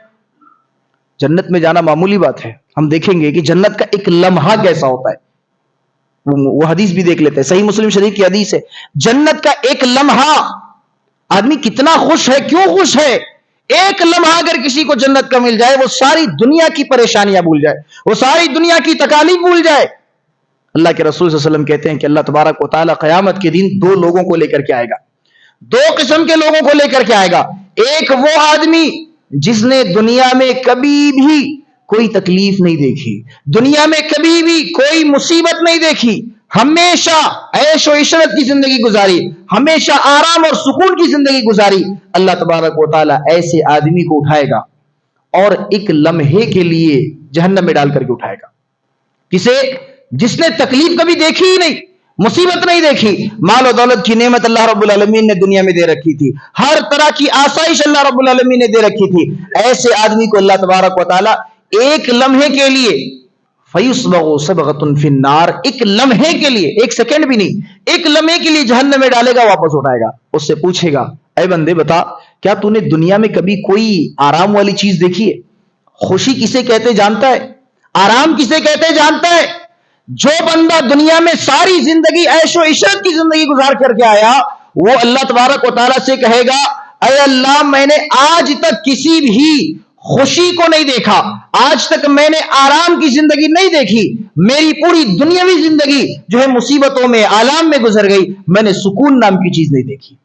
جنت میں جانا معمولی بات ہے. ہم دیکھیں گے کہ جنت کا ایک لمحہ کیسا ہوتا ہے. وہ حدیث بھی دیکھ لیتے ہیں، صحیح مسلم شریف کی حدیث ہے. جنت کا ایک لمحہ، آدمی کتنا خوش ہے، کیوں خوش ہے؟ ایک لمحہ اگر کسی کو جنت کا مل جائے، وہ ساری دنیا کی پریشانیاں بھول جائے، وہ ساری دنیا کی تکالیف بھول جائے. اللہ کے رسول صلی اللہ علیہ وسلم کہتے ہیں کہ اللہ تبارک و تعالیٰ قیامت کے دن 2 لوگوں کو لے کر کے آئے گا، 2 قسم کے لوگوں کو لے کر کے آئے گا. ایک وہ آدمی جس نے دنیا میں کبھی بھی کوئی تکلیف نہیں دیکھی، دنیا میں کبھی بھی کوئی مصیبت نہیں دیکھی، ہمیشہ عیش و عشرت کی زندگی گزاری، ہمیشہ آرام اور سکون کی زندگی گزاری. اللہ تبارک و تعالیٰ ایسے آدمی کو اٹھائے گا اور ایک لمحے کے لیے جہنم میں ڈال کر کے اٹھائے گا. کسے؟ جس نے تکلیف کبھی دیکھی ہی نہیں، مصیبت نہیں دیکھی، مال و دولت کی نعمت اللہ رب العالمین نے دنیا میں دے رکھی تھی، ہر طرح کی آسائش اللہ رب العالمین نے دے رکھی تھی. ایسے آدمی کو اللہ تبارک و تعالیٰ ایک لمحے کے لیے فَيُصْبَغُ صَبْغَةٌ فِي النَّارِ، ایک لمحے کے لیے، ایک سیکنڈ بھی نہیں، ایک لمحے کے لیے جہنم میں ڈالے گا، واپس اٹھائے گا. اس سے پوچھے گا اے بندے بتا، کیا تو نے دنیا میں کبھی کوئی آرام والی چیز دیکھی ہے؟ خوشی کسے کہتے جانتا ہے؟ آرام کسے کہتے جانتا ہے؟ جو بندہ دنیا میں ساری زندگی عیش و عشرت کی زندگی گزار کر کے آیا، وہ اللہ تبارک و تعالیٰ سے کہے گا اے اللہ، میں نے آج تک کسی بھی خوشی کو نہیں دیکھا، آج تک میں نے آرام کی زندگی نہیں دیکھی، میری پوری دنیاوی زندگی جو ہے مصیبتوں میں، آلام میں گزر گئی، میں نے سکون نام کی چیز نہیں دیکھی.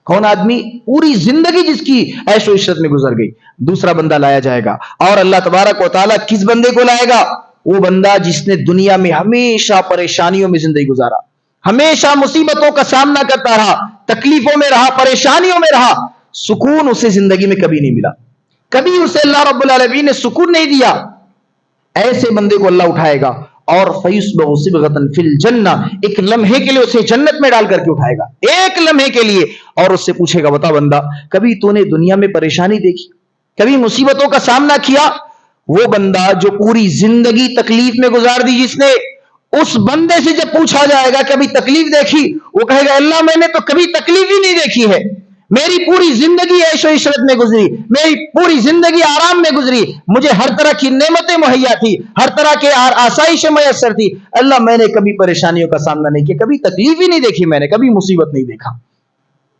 کون آدمی؟ پوری زندگی جس کی عیش و عشرت میں گزر گئی. دوسرا بندہ لایا جائے گا، اور اللہ تبارک و تعالیٰ کس بندے کو لائے گا؟ وہ بندہ جس نے دنیا میں ہمیشہ پریشانیوں میں زندگی گزارا، ہمیشہ مصیبتوں کا سامنا کرتا رہا، تکلیفوں میں رہا، پریشانیوں میں رہا، سکون اسے زندگی میں کبھی نہیں ملا، کبھی اسے اللہ رب العالمین نے سکون نہیں دیا. ایسے بندے کو اللہ اٹھائے گا اور فَيُصْبَغُ صِبْغَةً فِي الْجَنَّةِ، ایک لمحے کے لیے اسے جنت میں ڈال کر کے اٹھائے گا، ایک لمحے کے لیے، اور اس سے پوچھے گا بتا بندہ، کبھی تو نے دنیا میں پریشانی دیکھی، کبھی مصیبتوں کا سامنا کیا؟ وہ بندہ جو پوری زندگی تکلیف میں گزار دی، جس نے اس بندے سے جب پوچھا جائے گا کبھی تکلیف دیکھی، وہ کہے گا اللہ میں نے تو کبھی تکلیف ہی نہیں دیکھی ہے، میری پوری زندگی عیش و عشرت میں گزری، میری پوری زندگی آرام میں گزری، مجھے ہر طرح کی نعمتیں مہیا تھی، ہر طرح کے آسائشیں میسر تھی، اللہ میں نے کبھی پریشانیوں کا سامنا نہیں کیا، کبھی تکلیف ہی نہیں دیکھی، میں نے کبھی مصیبت نہیں دیکھا۔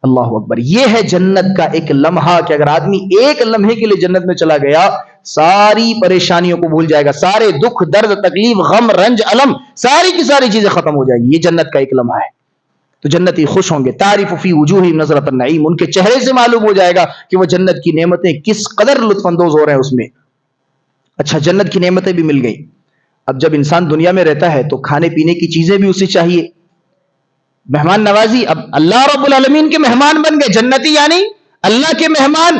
اللہ اکبر۔ یہ ہے جنت کا ایک لمحہ کہ اگر آدمی ایک لمحے کے لیے جنت میں چلا گیا، ساری پریشانیوں کو بھول جائے گا، سارے دکھ درد تکلیف غم رنج الم ساری کی ساری چیزیں ختم ہو جائیں گی۔ یہ جنت کا ایک لمحہ ہے۔ تو جنتی خوش ہوں گے، تعریف فی وجوہہم نظرۃ النعیم، ان کے چہرے سے معلوم ہو جائے گا کہ وہ جنت کی نعمتیں کس قدر لطف اندوز ہو رہے ہیں اس میں۔ اچھا، جنت کی نعمتیں بھی مل گئی۔ اب جب انسان دنیا میں رہتا ہے تو کھانے پینے کی چیزیں بھی اسے چاہیے، مہمان نوازی۔ اب اللہ رب العالمین کے مہمان بن گئے جنتی، یعنی اللہ کے مہمان۔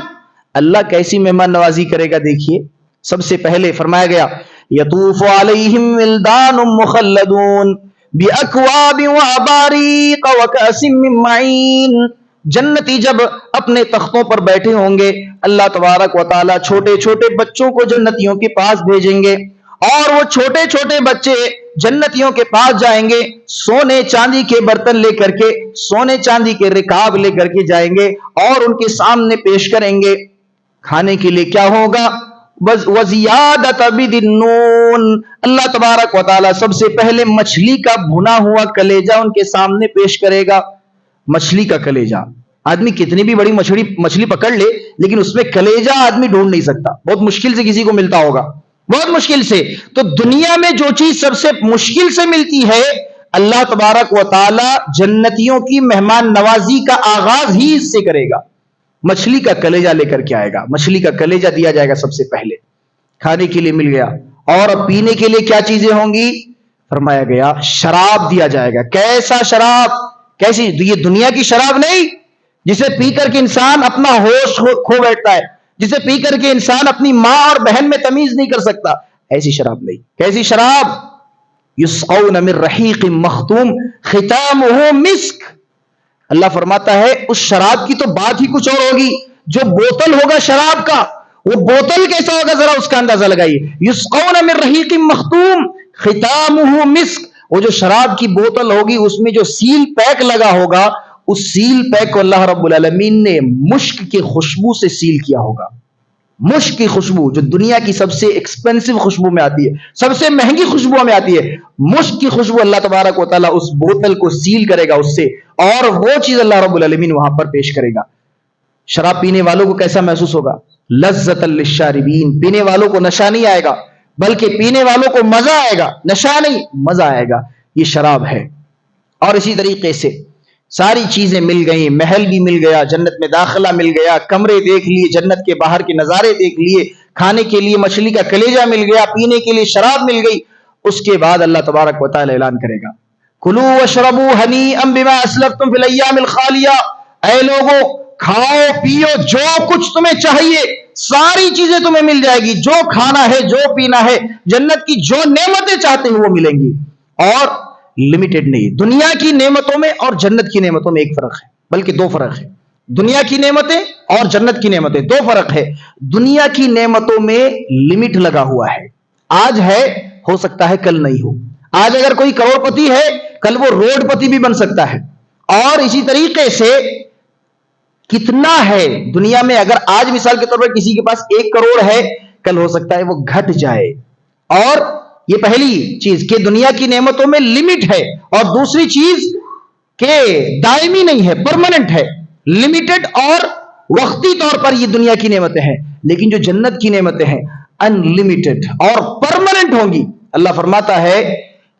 اللہ کیسی مہمان نوازی کرے گا دیکھیے۔ سب سے پہلے فرمایا گیا یطوف علیہم ولدان مخلدون باکواب واباریق وکأس من معین۔ جنتی جب اپنے تختوں پر بیٹھے ہوں گے، اللہ تبارک و تعالی چھوٹے چھوٹے بچوں کو جنتیوں کے پاس بھیجیں گے، اور وہ چھوٹے چھوٹے بچے جنتیوں کے پاس جائیں گے، سونے چاندی کے برتن لے کر کے، سونے چاندی کے رکاب لے کر کے جائیں گے اور ان کے سامنے پیش کریں گے۔ کھانے کے لیے کیا ہوگا؟ وَزِيَادَةَ بِالنُّونِ، اللہ تبارک و تعالی سب سے پہلے مچھلی کا بھنا ہوا کلیجہ ان کے سامنے پیش کرے گا۔ مچھلی کا کلیجہ، آدمی کتنی بھی بڑی مچھلی پکڑ لے لیکن اس میں کلیجہ آدمی ڈھونڈ نہیں سکتا، بہت مشکل سے کسی کو ملتا ہوگا، بہت مشکل سے۔ تو دنیا میں جو چیز سب سے مشکل سے ملتی ہے، اللہ تبارک و تعالی جنتیوں کی مہمان نوازی کا آغاز ہی اس سے کرے گا، مچھلی کا کلیجہ لے کر کے آئے گا۔ مچھلی کا کلیجہ دیا جائے گا سب سے پہلے، کھانے کے لیے مل گیا۔ اور اب پینے کے لیے کیا چیزیں ہوں گی؟ فرمایا گیا شراب دیا جائے گا۔ کیسا شراب؟ کیسی؟ یہ دنیا کی شراب نہیں جسے پی کر کے انسان اپنا ہوش کھو بیٹھتا ہے، جسے پی کر کے انسان اپنی ماں اور بہن میں تمیز نہیں کر سکتا، ایسی شراب نہیں۔ کیسی شراب؟ یسقون من رحیق مختوم ختامہ مسک۔ اللہ فرماتا ہے اس شراب کی تو بات ہی کچھ اور ہوگی، جو بوتل ہوگا شراب کا، وہ بوتل کیسا ہوگا ذرا اس کا اندازہ لگائیے۔ یسقون من رحیق مختوم ختامہ مسک، وہ جو شراب کی بوتل ہوگی اس میں جو سیل پیک لگا ہوگا، اس سیل پیک کو اللہ رب العالمین نے مشک کی خوشبو سے سیل کیا ہوگا۔ مشک کی خوشبو جو دنیا کی سب سے ایکسپینسو خوشبو میں آتی ہے، سب سے مہنگی خوشبو میں آتی ہے، مشک کی خوشبو اللہ تبارک و تعالیٰ اس بوتل کو سیل کرے گا اس سے، اور وہ چیز اللہ رب العالمین وہاں پر پیش کرے گا۔ شراب پینے والوں کو کیسا محسوس ہوگا؟ لذۃ للشاربین، پینے والوں کو نشہ نہیں آئے گا بلکہ پینے والوں کو مزہ آئے گا، نشہ نہیں مزہ آئے گا، یہ شراب ہے۔ اور اسی طریقے سے ساری چیزیں مل گئیں، محل بھی مل گیا، جنت میں داخلہ مل گیا، کمرے دیکھ لیے، جنت کے باہر کے نظارے دیکھ لیے، کھانے کے لیے مچھلی کا کلیجہ مل گیا، پینے کے لیے شراب مل گئی۔ اس کے بعد اللہ تبارک و تعالی اعلان کرے گا کلوا واشربوا ہنیئا بما اسلفتم فی الایام الخالیہ، اے لوگو کھاؤ پیو جو کچھ تمہیں چاہیے، ساری چیزیں تمہیں مل جائے گی، جو کھانا ہے جو پینا ہے، جنت کی جو نعمتیں چاہتے ہیں وہ ملیں گی، اور لمیٹڈ نہیں۔ دنیا کی نعمتوں میں اور جنت کی نعمتوں میں ایک فرق ہے، بلکہ دو فرق ہے۔ دنیا کی نعمتیں اور جنت کی نعمتیں دو فرق ہے۔ دنیا کی نعمتوں میں لمٹ لگا ہوا ہے، آج ہے ہو سکتا ہے کل نہیں ہو، آج اگر کوئی کروڑ پتی ہے کل وہ روڈ پتی بھی بن سکتا ہے، اور اسی طریقے سے کتنا ہے دنیا میں، اگر آج مثال کے طور پر کسی کے پاس 1 کروڑ ہے، کل ہو سکتا ہے وہ گھٹ جائے۔ اور یہ پہلی چیز کہ دنیا کی نعمتوں میں لمٹ ہے، اور دوسری چیز کہ دائمی نہیں ہے، پرماننٹ ہے، لمیٹڈ اور وقتی طور پر یہ دنیا کی نعمتیں ہیں، لیکن جو جنت کی نعمتیں ہیں ان لمیٹڈ اور پرماننٹ ہوں گی۔ اللہ فرماتا ہے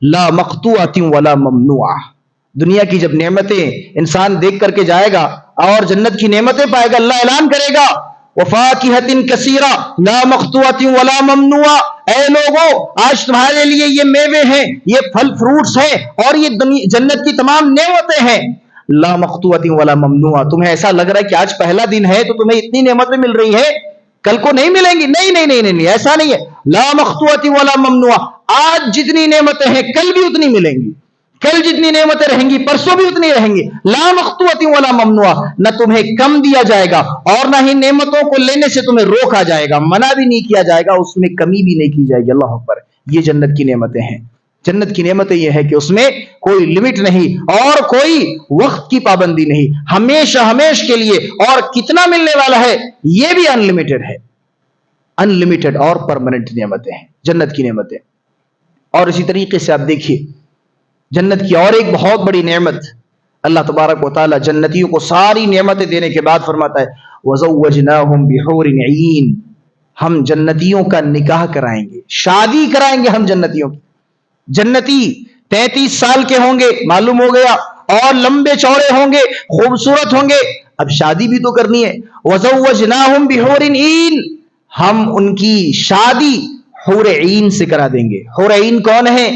لا مقطوعۃ ولا ممنوعہ۔ دنیا کی جب نعمتیں انسان دیکھ کر کے جائے گا اور جنت کی نعمتیں پائے گا، اللہ اعلان کرے گا وَفَاكِهَةٍ كَثِيرَةٍ لَا مَقْطُوعَةٍ وَلَا مَمْنُوعَةٍ، اے لوگو آج تمہارے لیے یہ میوے ہیں، یہ پھل فروٹس ہیں، اور یہ جنت کی تمام نعمتیں ہیں، لا مقطوعۃ ولا ممنوعہ۔ تمہیں ایسا لگ رہا ہے کہ آج پہلا دن ہے تو تمہیں اتنی نعمتیں مل رہی ہیں، کل کو نہیں ملیں گی، نہیں نہیں نہیں نہیں، ایسا نہیں ہے۔ لا مقطوعۃ ولا ممنوعہ، آج جتنی نعمتیں ہیں کل بھی اتنی ملیں گی، کل جتنی نعمتیں رہیں گی پرسوں بھی اتنی رہیں گی. لا مقطوعۃ ولا ممنوع، نہ تمہیں کم دیا جائے گا اور نہ ہی نعمتوں کو لینے سے تمہیں روکا جائے گا، منع بھی نہیں کیا جائے گا، اس میں کمی بھی نہیں کی جائے گی. اللہ اکبر. یہ جنت کی نعمتیں ہیں. جنت کی نعمتیں یہ ہے کہ اس میں کوئی لمٹ نہیں اور کوئی وقت کی پابندی نہیں، ہمیشہ ہمیش کے لیے. اور کتنا ملنے والا ہے یہ بھی ان لمیٹڈ ہے. ان لمیٹڈ اور پرماننٹ نعمتیں ہیں جنت کی نعمتیں. اور اسی طریقے سے آپ دیکھیے جنت کی اور ایک بہت بڑی نعمت، اللہ تبارک و تعالی جنتیوں کو ساری نعمتیں دینے کے بعد فرماتا ہے وَزَوَّجْنَاهُمْ بِحُورٍ عِينٍ، ہم جنتیوں کا نکاح کرائیں گے، شادی کرائیں گے ہم جنتیوں کی. جنتی 33 سال کے ہوں گے معلوم ہو گیا، اور لمبے چوڑے ہوں گے، خوبصورت ہوں گے. اب شادی بھی تو کرنی ہے. وَزَوَّجْنَاهُمْ بِحُورٍ عِينٍ، ہم ان کی شادی حور عین سے کرا دیں گے. حور عین کون ہے؟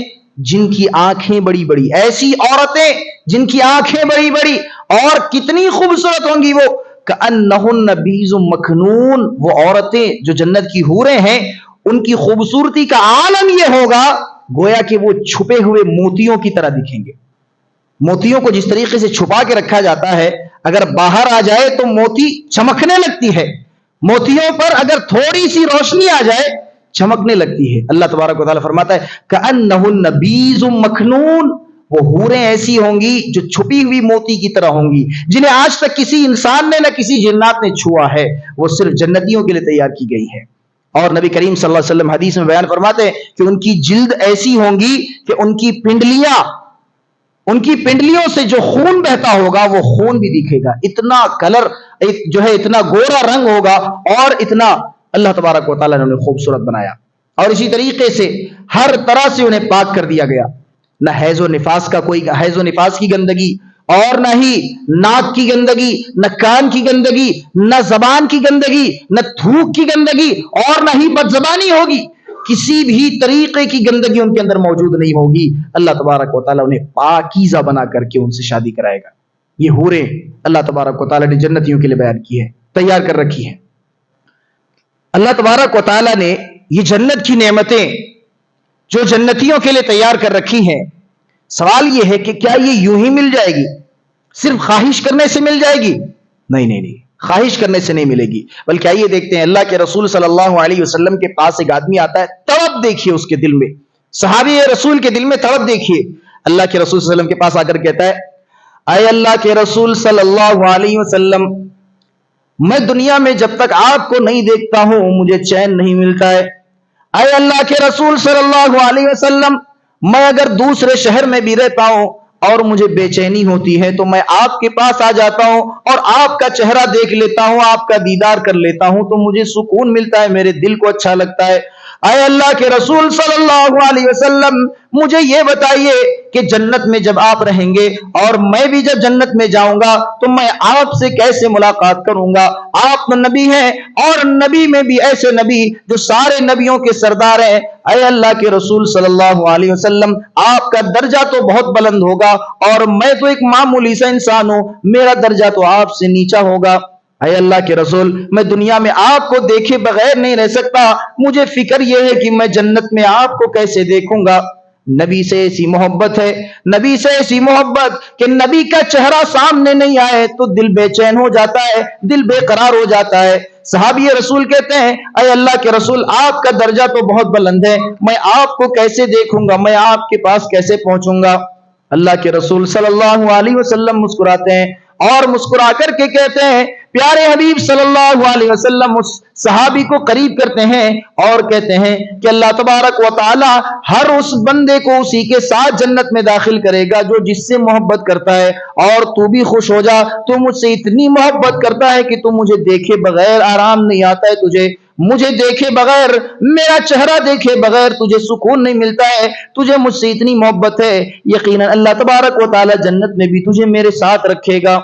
جن کی آنکھیں بڑی بڑی، ایسی عورتیں جن کی آنکھیں بڑی بڑی اور کتنی خوبصورت ہوں گی وہ. کأنہن بیض مکھنون، وہ عورتیں جو جنت کی حوریں ہیں ان کی خوبصورتی کا عالم یہ ہوگا گویا کہ وہ چھپے ہوئے موتیوں کی طرح دکھیں گے. موتیوں کو جس طریقے سے چھپا کے رکھا جاتا ہے، اگر باہر آ جائے تو موتی چمکنے لگتی ہے، موتیوں پر اگر تھوڑی سی روشنی آ جائے چمکنے لگتی ہے. اللہ تبارک و تعالیٰ فرماتا ہے کأنہن بیض مکھنون، وہ حوریں ایسی ہوں گی جو چھپی ہوئی موتی کی طرح ہوں گی، جنہیں آج تک کسی انسان نے نہ کسی جنات نے چھوا ہے، وہ صرف جنتیوں کے لیے تیار کی گئی ہے. اور نبی کریم صلی اللہ علیہ وسلم حدیث میں بیان فرماتے ہیں کہ ان کی جلد ایسی ہوں گی کہ ان کی پنڈلیوں سے جو خون بہتا ہوگا وہ خون بھی دکھے گا. اتنا کلر جو ہے، اتنا گورا رنگ ہوگا اور اتنا اللہ تبارک و تعالیٰ نے انہیں خوبصورت بنایا. اور اسی طریقے سے ہر طرح سے انہیں پاک کر دیا گیا. نہ حیض و نفاس کی گندگی، اور نہ ہی ناک کی گندگی، نہ کان کی گندگی، نہ زبان کی گندگی، نہ تھوک کی گندگی، اور نہ ہی بدزبانی ہوگی. کسی بھی طریقے کی گندگی ان کے اندر موجود نہیں ہوگی. اللہ تبارک و تعالیٰ انہیں پاکیزہ بنا کر کے ان سے شادی کرائے گا. یہ حوریں اللہ تبارک و تعالیٰ نے جنتیوں کے لیے بیان کی ہے، تیار کر رکھی ہیں. اللہ تبارک و تعالیٰ نے یہ جنت کی نعمتیں جو جنتیوں کے لیے تیار کر رکھی ہیں، سوال یہ ہے کہ کیا یہ یوں ہی مل جائے گی؟ صرف خواہش کرنے سے مل جائے گی؟ نہیں، خواہش کرنے سے نہیں ملے گی. بلکہ آئیے دیکھتے ہیں اللہ کے رسول صلی اللہ علیہ وسلم کے پاس ایک آدمی آتا ہے. تڑپ دیکھیے اس کے دل میں، صحابی رسول کے دل میں تڑپ دیکھیے. اللہ کے رسول صلی اللہ علیہ وسلم کے پاس آ کر کہتا ہے اے اللہ کے رسول صلی اللہ علیہ وسلم، میں دنیا میں جب تک آپ کو نہیں دیکھتا ہوں مجھے چین نہیں ملتا ہے. اے اللہ کے رسول صلی اللہ علیہ وسلم، میں اگر دوسرے شہر میں بھی رہتا ہوں اور مجھے بے چینی ہوتی ہے تو میں آپ کے پاس آ جاتا ہوں اور آپ کا چہرہ دیکھ لیتا ہوں، آپ کا دیدار کر لیتا ہوں تو مجھے سکون ملتا ہے، میرے دل کو اچھا لگتا ہے. اے اللہ کے رسول صلی اللہ علیہ وسلم، مجھے یہ بتائیے کہ جنت میں جب آپ رہیں گے اور میں بھی جب جنت میں جاؤں گا تو میں آپ سے کیسے ملاقات کروں گا؟ آپ نبی ہیں اور نبی میں بھی ایسے نبی جو سارے نبیوں کے سردار ہیں. اے اللہ کے رسول صلی اللہ علیہ وسلم، آپ کا درجہ تو بہت بلند ہوگا اور میں تو ایک معمولی سا انسان ہوں، میرا درجہ تو آپ سے نیچا ہوگا. اے اللہ کے رسول، میں دنیا میں آپ کو دیکھے بغیر نہیں رہ سکتا، مجھے فکر یہ ہے کہ میں جنت میں آپ کو کیسے دیکھوں گا. نبی سے ایسی محبت ہے، نبی سے ایسی محبت کہ نبی کا چہرہ سامنے نہیں آئے تو دل بے چین ہو جاتا ہے، دل بے قرار ہو جاتا ہے. صحابی رسول کہتے ہیں اے اللہ کے رسول، آپ کا درجہ تو بہت بلند ہے، میں آپ کو کیسے دیکھوں گا، میں آپ کے پاس کیسے پہنچوں گا؟ اللہ کے رسول صلی اللہ علیہ وسلم مسکراتے ہیں اور مسکرا کر کے کہتے ہیں، پیارے حبیب صلی اللہ علیہ وسلم اس صحابی کو قریب کرتے ہیں اور کہتے ہیں کہ اللہ تبارک و تعالی ہر اس بندے کو اسی کے ساتھ جنت میں داخل کرے گا جو جس سے محبت کرتا ہے، اور تو بھی خوش ہو جا، تو مجھ سے اتنی محبت کرتا ہے کہ تو مجھے دیکھے بغیر آرام نہیں آتا ہے، تجھے مجھے دیکھے بغیر، میرا چہرہ دیکھے بغیر تجھے سکون نہیں ملتا ہے، تجھے مجھ سے اتنی محبت ہے، یقیناً اللہ تبارک و تعالی جنت میں بھی تجھے میرے ساتھ رکھے گا.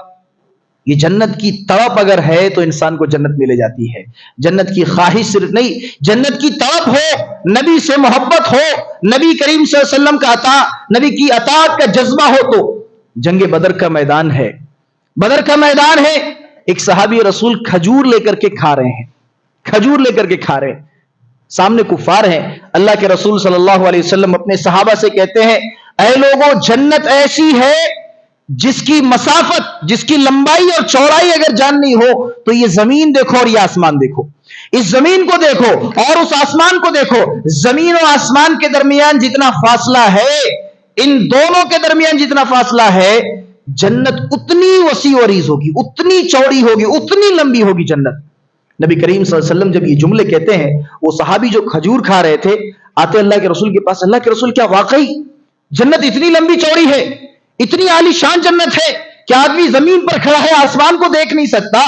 یہ جنت کی تڑپ اگر ہے تو انسان کو جنت ملے جاتی ہے. جنت کی خواہش صرف نہیں، جنت کی تڑپ ہو، نبی سے محبت ہو، نبی کریم صلی اللہ علیہ وسلم کا نبی کی اطاعت کا جذبہ ہو. تو جنگ بدر کا میدان ہے، بدر کا میدان ہے، ایک صحابی رسول کھجور لے کر کے کھا رہے ہیں، کھجور لے کر کے کھا رہے ہیں، سامنے کفار ہیں. اللہ کے رسول صلی اللہ علیہ وسلم اپنے صحابہ سے کہتے ہیں اے لوگوں جنت ایسی ہے جس کی مسافت، جس کی لمبائی اور چوڑائی اگر جاننی ہو تو یہ زمین دیکھو اور یہ آسمان دیکھو، اس زمین کو دیکھو اور اس آسمان کو دیکھو، زمین و آسمان کے درمیان جتنا فاصلہ ہے، ان دونوں کے درمیان جتنا فاصلہ ہے، جنت اتنی وسیع و عریض ہوگی، اتنی چوڑی ہوگی، اتنی لمبی ہوگی جنت۔ نبی کریم صلی اللہ علیہ وسلم جب یہ جملے کہتے ہیں، وہ صحابی جو کھجور کھا رہے تھے آتے اللہ کے رسول کے پاس، اللہ کے رسول کیا واقعی جنت اتنی لمبی چوڑی ہے، اتنی عالی شان جنت ہے کہ آدمی زمین پر کھڑا ہے آسمان کو دیکھ نہیں سکتا،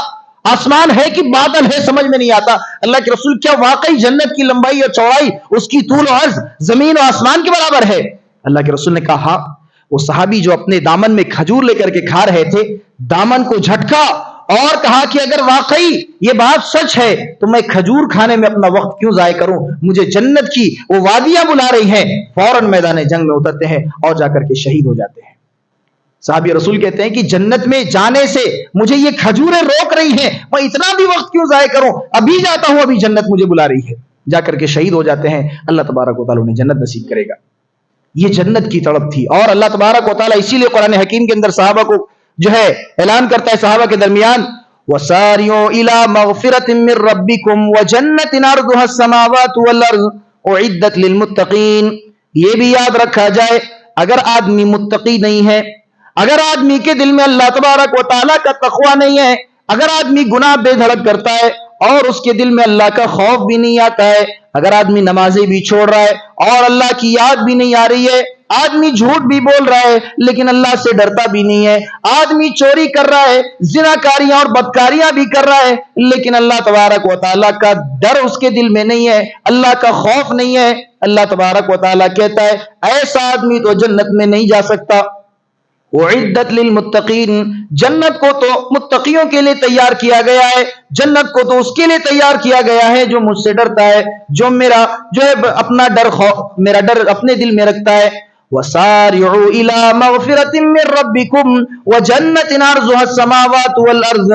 آسمان ہے کہ بادل ہے سمجھ میں نہیں آتا، اللہ کے رسول کیا واقعی جنت کی لمبائی اور چوڑائی، اس کی طول و عرض زمین و آسمان کے برابر ہے؟ اللہ کے رسول نے کہا ہاں۔ وہ صحابی جو اپنے دامن میں کھجور لے کر کے کھا رہے تھے، دامن کو جھٹکا اور کہا کہ اگر واقعی یہ بات سچ ہے تو میں کھجور کھانے میں اپنا وقت کیوں ضائع کروں، مجھے جنت کی وہ وادیاں بلا رہی ہیں۔ فوراً میدان جنگ میں اترتے ہیں اور جا کر کے شہید ہو جاتے ہیں۔ صحابی رسول کہتے ہیں کہ جنت میں جانے سے مجھے یہ کھجوریں روک رہی ہیں، میں اتنا بھی وقت کیوں ضائع کروں، ابھی جاتا ہوں، ابھی جنت مجھے بلا رہی ہے۔ جا کر کے شہید ہو جاتے ہیں، اللہ تبارک و تعالیٰ انہیں جنت نصیب کرے گا۔ یہ جنت کی تڑپ تھی، اور اللہ تبارک و تعالیٰ اسی لیے قرآن حکیم کے اندر صحابہ کو جو ہے اعلان کرتا ہے، صحابہ کے درمیان وَسَارِعُوا إِلَى مَغْفِرَةٍ مِّن رَّبِّكُمْ وَجَنَّةٍ عَرْضُهَا السَّمَاوَاتُ وَالْأَرْضُ أُعِدَّتْ لِلْمُتَّقِينَ۔ یہ بھی یاد رکھا جائے، اگر آدمی متقی نہیں ہے، اگر آدمی کے دل میں اللہ تبارک و تعالیٰ کا تقوی نہیں ہے، اگر آدمی گناہ بے دھڑک کرتا ہے اور اس کے دل میں اللہ کا خوف بھی نہیں آتا ہے، اگر آدمی نمازیں بھی چھوڑ رہا ہے اور اللہ کی یاد بھی نہیں آ رہی ہے، آدمی جھوٹ بھی بول رہا ہے لیکن اللہ سے ڈرتا بھی نہیں ہے، آدمی چوری کر رہا ہے، زناکاریاں اور بدکاریاں بھی کر رہا ہے لیکن اللہ تبارک و تعالیٰ کا ڈر اس کے دل میں نہیں ہے، اللہ کا خوف نہیں ہے، اللہ تبارک و تعالیٰ کہتا ہے ایسا آدمی تو جنت میں نہیں جا سکتا۔ اعدت للمتقین، جنت کو تو متقیوں کے لیے تیار کیا گیا ہے، جنت کو تو اس کے لیے تیار کیا گیا ہے جو مجھ سے ڈرتا ہے، جو میرا جو ہے اپنا میرا ڈر اپنے دل میں رکھتا ہے۔ وَسَارِعُوا إِلَى مَغْفِرَةٍ مِّن رَّبِّكُمْ وَجَنَّةٍ عَرْضُهَا السَّمَاوَاتُ وَالْأَرْضُ،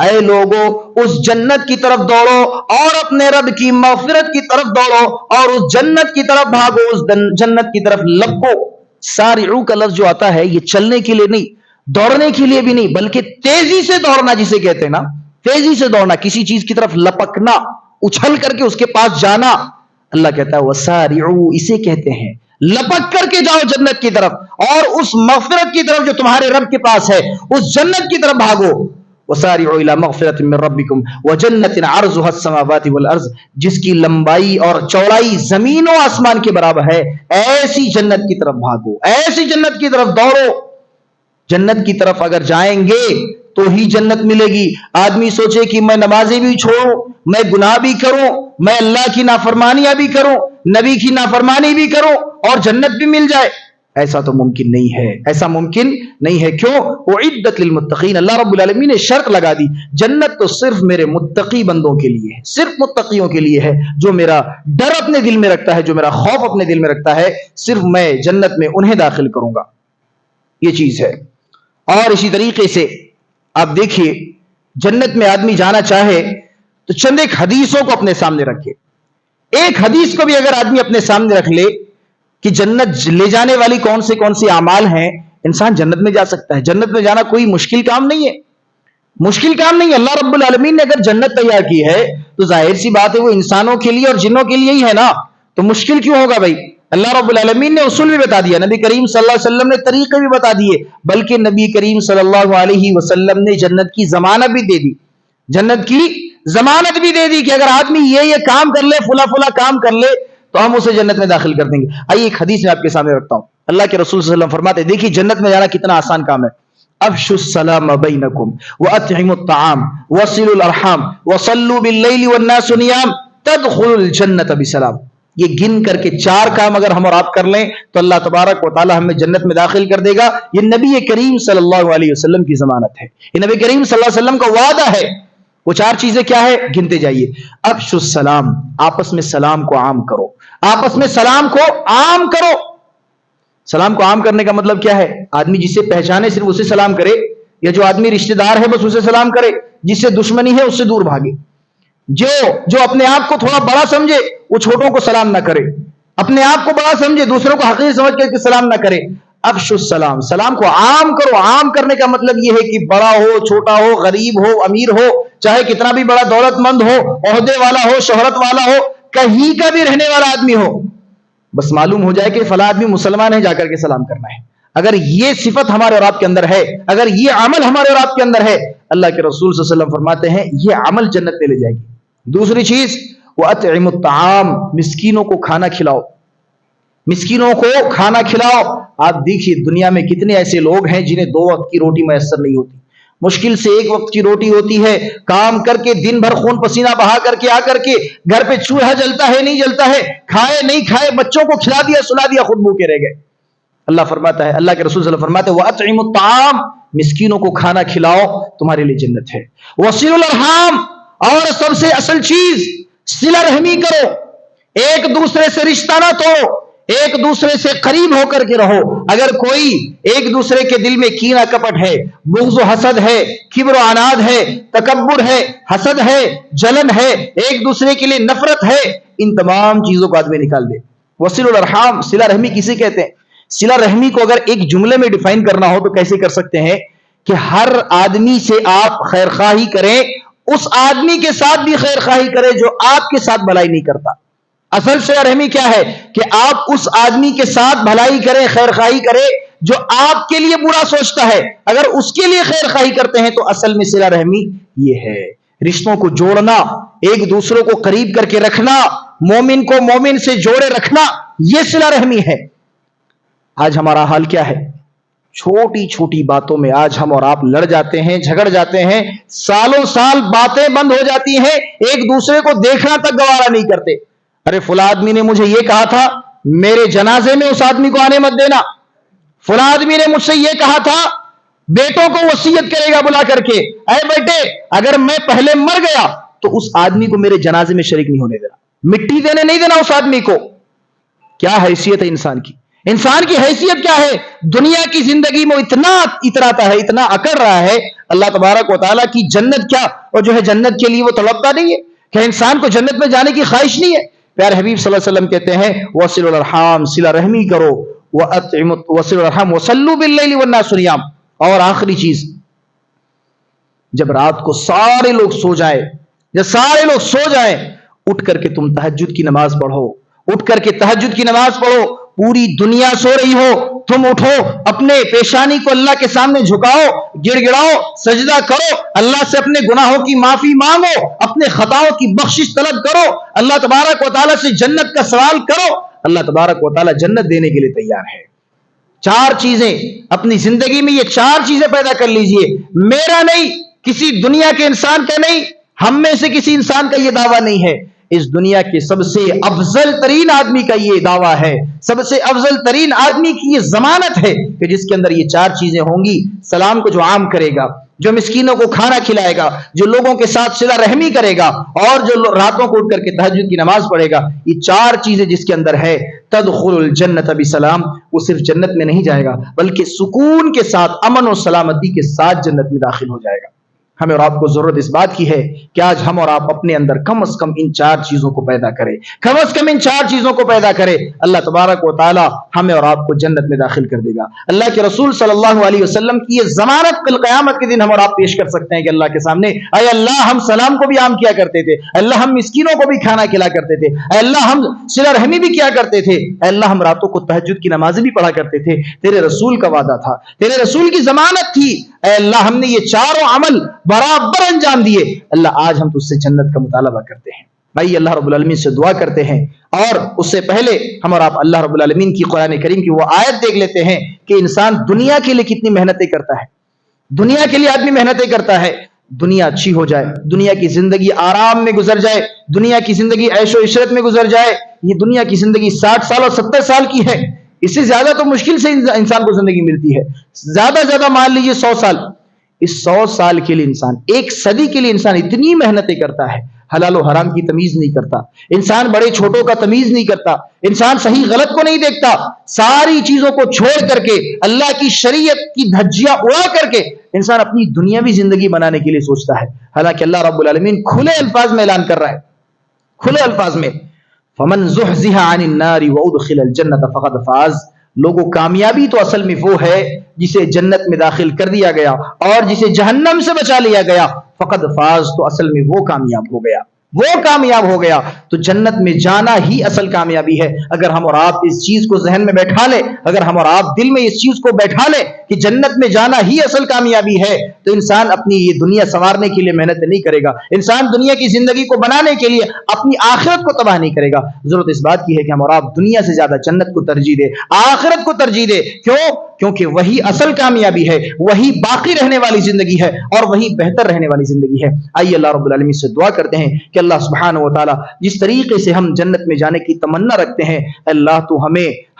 اے لوگو اس جنت کی طرف دوڑو اور اپنے رب کی مغفرت کی طرف دوڑو اور اس جنت کی طرف بھاگو، اس جنت کی طرف لپکو۔ سارعو کا لفظ جو آتا ہے یہ چلنے کے لیے نہیں، دوڑنے کے لیے بھی نہیں، بلکہ تیزی سے دوڑنا جسے کہتے ہیں نا، تیزی سے دوڑنا، کسی چیز کی طرف لپکنا، اچھل کر کے اس کے پاس جانا۔ اللہ کہتا ہے وسارعو، اسے کہتے ہیں لپک کر کے جاؤ جنت کی طرف اور اس مغفرت کی طرف جو تمہارے رب کے پاس ہے، اس جنت کی طرف بھاگو۔ وسارعوا الى مغفرة من ربكم وجنة عرضها السماوات والارض، جس کی لمبائی اور چوڑائی زمین و آسمان کے برابر ہے، ایسی جنت کی طرف بھاگو، ایسی جنت کی طرف دوڑو۔ جنت کی طرف اگر جائیں گے تو ہی جنت ملے گی۔ آدمی سوچے کہ میں نمازیں بھی چھوڑوں، میں گناہ بھی کروں، میں اللہ کی نافرمانیاں بھی کروں، نبی کی نافرمانی بھی کروں اور جنت بھی مل جائے، ایسا تو ممکن نہیں ہے، ایسا ممکن نہیں ہے۔ کیوں؟ اعدت للمتقین، اللہ رب العالمین نے شرط لگا دی، جنت تو صرف میرے متقی بندوں کے لیے ہے، صرف متقیوں کے لیے ہے، جو میرا ڈر اپنے دل میں رکھتا ہے، جو میرا خوف اپنے دل میں رکھتا ہے، صرف میں جنت میں انہیں داخل کروں گا۔ یہ چیز ہے۔ اور اسی طریقے سے آپ دیکھیے، جنت میں آدمی جانا چاہے تو چند ایک حدیثوں کو اپنے سامنے رکھے، ایک حدیث کو بھی اگر آدمی اپنے سامنے رکھ لے کہ جنت لے جانے والی کون سے اعمال ہیں، انسان جنت میں جا سکتا ہے۔ جنت میں جانا کوئی مشکل کام نہیں ہے، مشکل کام نہیں ہے۔ اللہ رب العالمین نے اگر جنت تیار کی ہے تو ظاہر سی بات ہے وہ انسانوں کے لیے اور جنوں کے لیے ہی ہے نا، تو مشکل کیوں ہوگا بھائی؟ اللہ رب العالمین نے اصول بھی بتا دیا، نبی کریم صلی اللہ علیہ وسلم نے طریقے بھی بتا دیے، بلکہ نبی کریم صلی اللہ علیہ وسلم نے جنت کی ضمانت بھی دے دی، جنت کی ضمانت بھی دے دی کہ اگر آدمی یہ کام کر لے، فلا فلا کام کر لے تو ہم اسے جنت میں داخل کر دیں گے۔ آئیے ایک حدیث میں آپ کے سامنے رکھتا ہوں، اللہ کے رسول صلی اللہ علیہ وسلم فرماتے ہیں، دیکھیے جنت میں جانا کتنا آسان کام ہے۔ افشوا السلام بینکم واطعموا الطعام وصلوا الارحام وصلوا باللیل والناس نیام تدخلوا الجنت بسلام۔ یہ گن کر کے 4 کام اگر ہم اور آپ کر لیں تو اللہ تبارک و تعالی ہمیں جنت میں داخل کر دے گا۔ یہ نبی کریم صلی اللہ علیہ وسلم کی ضمانت ہے، یہ نبی کریم صلی اللہ علیہ وسلم کا وعدہ ہے۔ وہ 4 چیزیں کیا ہے؟ گنتے جائیے۔ افشوا السلام، آپس میں سلام کو عام کرو، آپس میں سلام کو عام کرو۔ سلام کو عام کرنے کا مطلب کیا ہے؟ آدمی جسے پہچانے صرف اسے سلام کرے، یا جو آدمی رشتہ دار ہے بس اسے سلام کرے، جس سے دشمنی ہے اس سے دور بھاگے، جو اپنے آپ کو تھوڑا بڑا سمجھے وہ چھوٹوں کو سلام نہ کرے، اپنے آپ کو بڑا سمجھے، دوسروں کو حقیر سمجھ کر کے سلام نہ کرے۔ افشوا السلام، سلام کو عام کرو۔ عام کرنے کا مطلب یہ ہے کہ بڑا ہو، چھوٹا ہو، غریب ہو، امیر ہو، چاہے کتنا بھی بڑا دولت مند ہو، عہدے والا ہو، شہرت والا ہو، کہیں کا بھی رہنے والا آدمی ہو، بس معلوم ہو جائے کہ فلاں آدمی مسلمان ہے، جا کر کے سلام کرنا ہے۔ اگر یہ صفت ہمارے اور آپ کے اندر ہے، اگر یہ عمل ہمارے اور آپ کے اندر ہے، اللہ کے رسول صلی اللہ علیہ وسلم فرماتے ہیں یہ عمل جنت میں لے جائے گی۔ دوسری چیز، وَأَطْعِمُوا الطَّعَامَ، مسکینوں کو کھانا کھلاؤ، مسکینوں کو کھانا کھلاؤ۔ آپ دیکھیے دنیا میں کتنے ایسے لوگ ہیں جنہیں 2 وقت کی روٹی میسر نہیں ہوتی، مشکل سے 1 وقت کی روٹی ہوتی ہے، کام کر کے دن بھر خون پسینہ بہا کر کے آ کر کے گھر پہ چولہا جلتا ہے نہیں جلتا ہے، کھائے نہیں کھائے، بچوں کو کھلا دیا سلا دیا، خود بھوکے رہ گئے۔ اللہ فرماتا ہے، اللہ کے رسول صلی اللہ علیہ وسلم فرماتے ہیں وَأَطْعِمُوا الطَّعَامَ، مسکینوں کو کھانا کھلاؤ، تمہارے لیے جنت ہے۔ وَصِلُوا الْأَرْحَامَ، اور سب سے اصل چیز صلہ رحمی کرو، ایک دوسرے سے رشتہ نہ توڑو، ایک دوسرے سے قریب ہو کر کے رہو۔ اگر کوئی ایک دوسرے کے دل میں کینہ کپٹ ہے، بغض و حسد ہے، کبر و عناد ہے، تکبر ہے، حسد ہے، جلن ہے، ایک دوسرے کے لیے نفرت ہے، ان تمام چیزوں کو آدمی نکال دے۔ وصل الارحام، صلہ رحمی کسے کہتے ہیں؟ صلہ رحمی کو اگر ایک جملے میں ڈیفائن کرنا ہو تو کیسے کر سکتے ہیں کہ ہر آدمی سے آپ خیر خواہی کریں، اس آدمی کے ساتھ بھی خیر خواہی کریں جو آپ کے ساتھ بھلائی نہیں کرتا۔ اصل صلہ رحمی کیا ہے کہ آپ اس آدمی کے ساتھ بھلائی کریں، خیر خواہی کریں جو آپ کے لیے برا سوچتا ہے، اگر اس کے لیے خیر خواہی کرتے ہیں تو اصل میں صلہ رحمی یہ ہے۔ رشتوں کو جوڑنا، ایک دوسروں کو قریب کر کے رکھنا، مومن کو مومن سے جوڑے رکھنا، یہ صلہ رحمی ہے۔ آج ہمارا حال کیا ہے؟ چھوٹی چھوٹی باتوں میں آج ہم اور آپ لڑ جاتے ہیں، جھگڑ جاتے ہیں، سالوں سال باتیں بند ہو جاتی ہیں، ایک دوسرے کو دیکھنا تک گوارا نہیں کرتے۔ ارے فلاں آدمی نے مجھے یہ کہا تھا میرے جنازے میں اس آدمی کو آنے مت دینا، فلاں آدمی نے مجھ سے یہ کہا تھا بیٹوں کو وصیت کرے گا بلا کر کے، اے بیٹے اگر میں پہلے مر گیا تو اس آدمی کو میرے جنازے میں شریک نہیں ہونے دینا، مٹی دینے نہیں دینا اس آدمی کو۔ کیا حیثیت ہے انسان کی؟ انسان کی حیثیت کیا ہے؟ دنیا کی زندگی میں اتنا اتراتا ہے، اتنا اکڑ رہا ہے، اللہ تبارک و تعالیٰ کی جنت کیا، اور جو ہے جنت کے لیے وہ تڑپتا نہیں ہے کہ انسان کو جنت میں جانے کی خواہش نہیں ہے۔ پیارے حبیب صلی اللہ علیہ وسلم کہتے ہیں وَصِلُوا الْأَرْحَامَ، صلہ رحمی کرو، وَصِلُوا الْأَرْحَامَ وَصَلُّوا بِاللَّيْلِ وَالنَّاسُ نِيَامٌ۔ اور آخری چیز، جب رات کو سارے لوگ سو جائیں، جب سارے لوگ سو جائیں، اٹھ کر کے تم تہجد کی نماز پڑھو، اٹھ کر کے تہجد کی نماز پڑھو۔ پوری دنیا سو رہی ہو، تم اٹھو، اپنے پیشانی کو اللہ کے سامنے جھکاؤ، گڑ گڑاؤ، سجدہ کرو، اللہ سے اپنے گناہوں کی معافی مانگو، اپنے خطاؤں کی بخشش طلب کرو، اللہ تبارک و تعالیٰ سے جنت کا سوال کرو۔ اللہ تبارک و تعالیٰ جنت دینے کے لیے تیار ہے۔ 4 چیزیں اپنی زندگی میں، یہ 4 چیزیں پیدا کر لیجئے، میرا نہیں، کسی دنیا کے انسان کا نہیں، ہم میں سے کسی انسان کا یہ دعویٰ نہیں ہے، اس دنیا کے سب سے افضل ترین آدمی کا یہ دعویٰ ہے، سب سے افضل ترین آدمی کی یہ ضمانت ہے کہ جس کے اندر یہ 4 چیزیں ہوں گی، سلام کو جو عام کرے گا، جو مسکینوں کو کھانا کھلائے گا، جو لوگوں کے ساتھ صلہ رحمی کرے گا، اور جو راتوں کو اٹھ کر کے تہجد کی نماز پڑھے گا، یہ 4 چیزیں جس کے اندر ہے، تدخل الجنت بسلام، وہ صرف جنت میں نہیں جائے گا بلکہ سکون کے ساتھ، امن و سلامتی کے ساتھ جنت میں داخل ہو جائے گا۔ ہمیں اور آپ کو ضرورت اس بات کی ہے کہ آج ہم اور آپ اپنے اندر کم از کم ان 4 چیزوں کو پیدا کریں، کم از کم ان 4 چیزوں کو پیدا کریں۔ اللہ تبارک و تعالی ہمیں اور آپ کو جنت میں داخل کر دے گا۔ اللہ کے رسول صلی اللہ علیہ وسلم کی یہ ضمانت کل قیامت کے دن ہم اور آپ پیش کر سکتے ہیں کہ اللہ کے سامنے، اے اللہ ہم سلام کو بھی عام کیا کرتے تھے، اے اللہ ہم مسکینوں کو بھی کھانا کھلا کرتے تھے، اے اللہ ہم صلہ رحمی بھی کیا کرتے تھے، اے اللہ ہم راتوں کو تہجد کی نمازیں بھی پڑھا کرتے تھے، تیرے رسول کا وعدہ تھا، تیرے رسول کی ضمانت تھی، اے اللہ ہم نے یہ 4 عمل برابر انجام دیے، اللہ آج ہم تجھ سے جنت کا مطالبہ کرتے ہیں۔ بھائی اللہ رب العالمین سے دعا کرتے ہیں، اور اس سے پہلے ہم اور آپ اللہ رب العالمین کی قرآن کریم کی وہ آیت دیکھ لیتے ہیں کہ انسان دنیا کے لیے کتنی محنتیں کرتا ہے۔ دنیا کے لیے آدمی محنتیں کرتا ہے، دنیا اچھی ہو جائے، دنیا کی زندگی آرام میں گزر جائے، دنیا کی زندگی عیش و عشرت میں گزر جائے۔ یہ دنیا کی زندگی 60 سال اور 70 سال کی ہے، اس سے زیادہ تو مشکل سے انسان کو زندگی ملتی ہے، زیادہ زیادہ مان لیجیے 100 سال۔ اس 100 سال کے لیے انسان، 1 صدی کے لیے انسان اتنی محنتیں کرتا ہے، حلال و حرام کی تمیز نہیں کرتا، انسان بڑے چھوٹوں کا تمیز نہیں کرتا، انسان صحیح غلط کو نہیں دیکھتا، ساری چیزوں کو چھوڑ کر کے اللہ کی شریعت کی دھجیاں اڑا کر کے انسان اپنی دنیاوی زندگی بنانے کے لیے سوچتا ہے، حالانکہ اللہ رب العالمین کھلے الفاظ میں اعلان کر رہا ہے، کھلے الفاظ میں فمن زحزح عن النار وادخل الجنت فقد فاز. لوگوں کامیابی تو اصل میں وہ ہے جسے جنت میں داخل کر دیا گیا، اور جسے جہنم سے بچا لیا گیا فقد فاز، تو اصل میں وہ کامیاب ہو گیا، وہ کامیاب ہو گیا. تو جنت میں جانا ہی اصل کامیابی ہے. اگر ہم اور آپ اس چیز کو ذہن میں بیٹھا لیں، اگر ہم اور آپ دل میں اس چیز کو بیٹھا لیں کہ جنت میں جانا ہی اصل کامیابی ہے، تو انسان اپنی یہ دنیا سنوارنے کے لیے محنت نہیں کرے گا، انسان دنیا کی زندگی کو بنانے کے لیے اپنی آخرت کو تباہ نہیں کرے گا. ضرورت اس بات کی ہے کہ ہم اور آپ دنیا سے زیادہ جنت کو ترجیح دے، آخرت کو ترجیح دے. کیوں؟ کیونکہ وہی اصل کامیابی ہے، وہی باقی رہنے والی زندگی ہے، اور وہی بہتر رہنے والی زندگی ہے. آئیے اللہ رب العالمین سے دعا کرتے ہیں کہ اللہ سبحانہ و تعالی جس طریقے سے ہم جنت میں جانے کی تمنا رکھتے ہیں، اللہ تو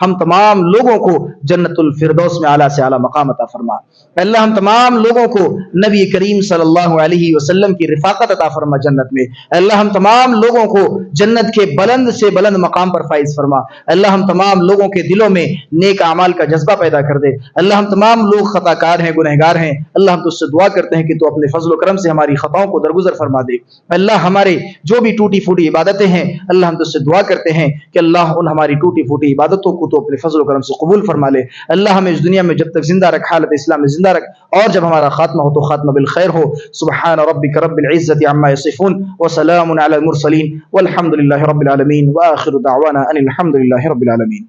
ہم تمام لوگوں کو جنت الفردوس میں اعلیٰ سے اعلیٰ مقام عطا فرما. اللہ ہم تمام لوگوں کو نبی کریم صلی اللہ علیہ وسلم کی رفاقت عطا فرما جنت میں. اللہ ہم تمام لوگوں کو جنت کے بلند سے بلند مقام پر فائز فرما. اللہ ہم تمام لوگوں کے دلوں میں نیک اعمال کا جذبہ پیدا کر دے. اللہ ہم تمام لوگ خطا کار ہیں، گنہگار ہیں. اللہ ہم تجھ سے دعا کرتے ہیں کہ تو اپنے فضل و کرم سے ہماری خطاؤں کو درگزر فرما دے. اللہ ہمارے جو بھی ٹوٹی پھوٹی عبادتیں ہیں، اللہ ہم تجھ سے دعا کرتے ہیں کہ اللہ ان ہماری ٹوٹی پھوٹی عبادتوں کو تو اپنے فضل و کرم سے قبول فرما لے. اللہ ہمیں اس دنیا میں جب تک زندہ رکھ، حالت اسلام میں زندہ رکھ، اور جب ہمارا خاتمہ ہو تو خاتمہ بالخیر ہو. سبحان ربک رب العزت عما یصفون وسلام علی المرسلین والحمد للہ رب العالمین، وآخر دعوانا ان الحمد للہ رب العالمین.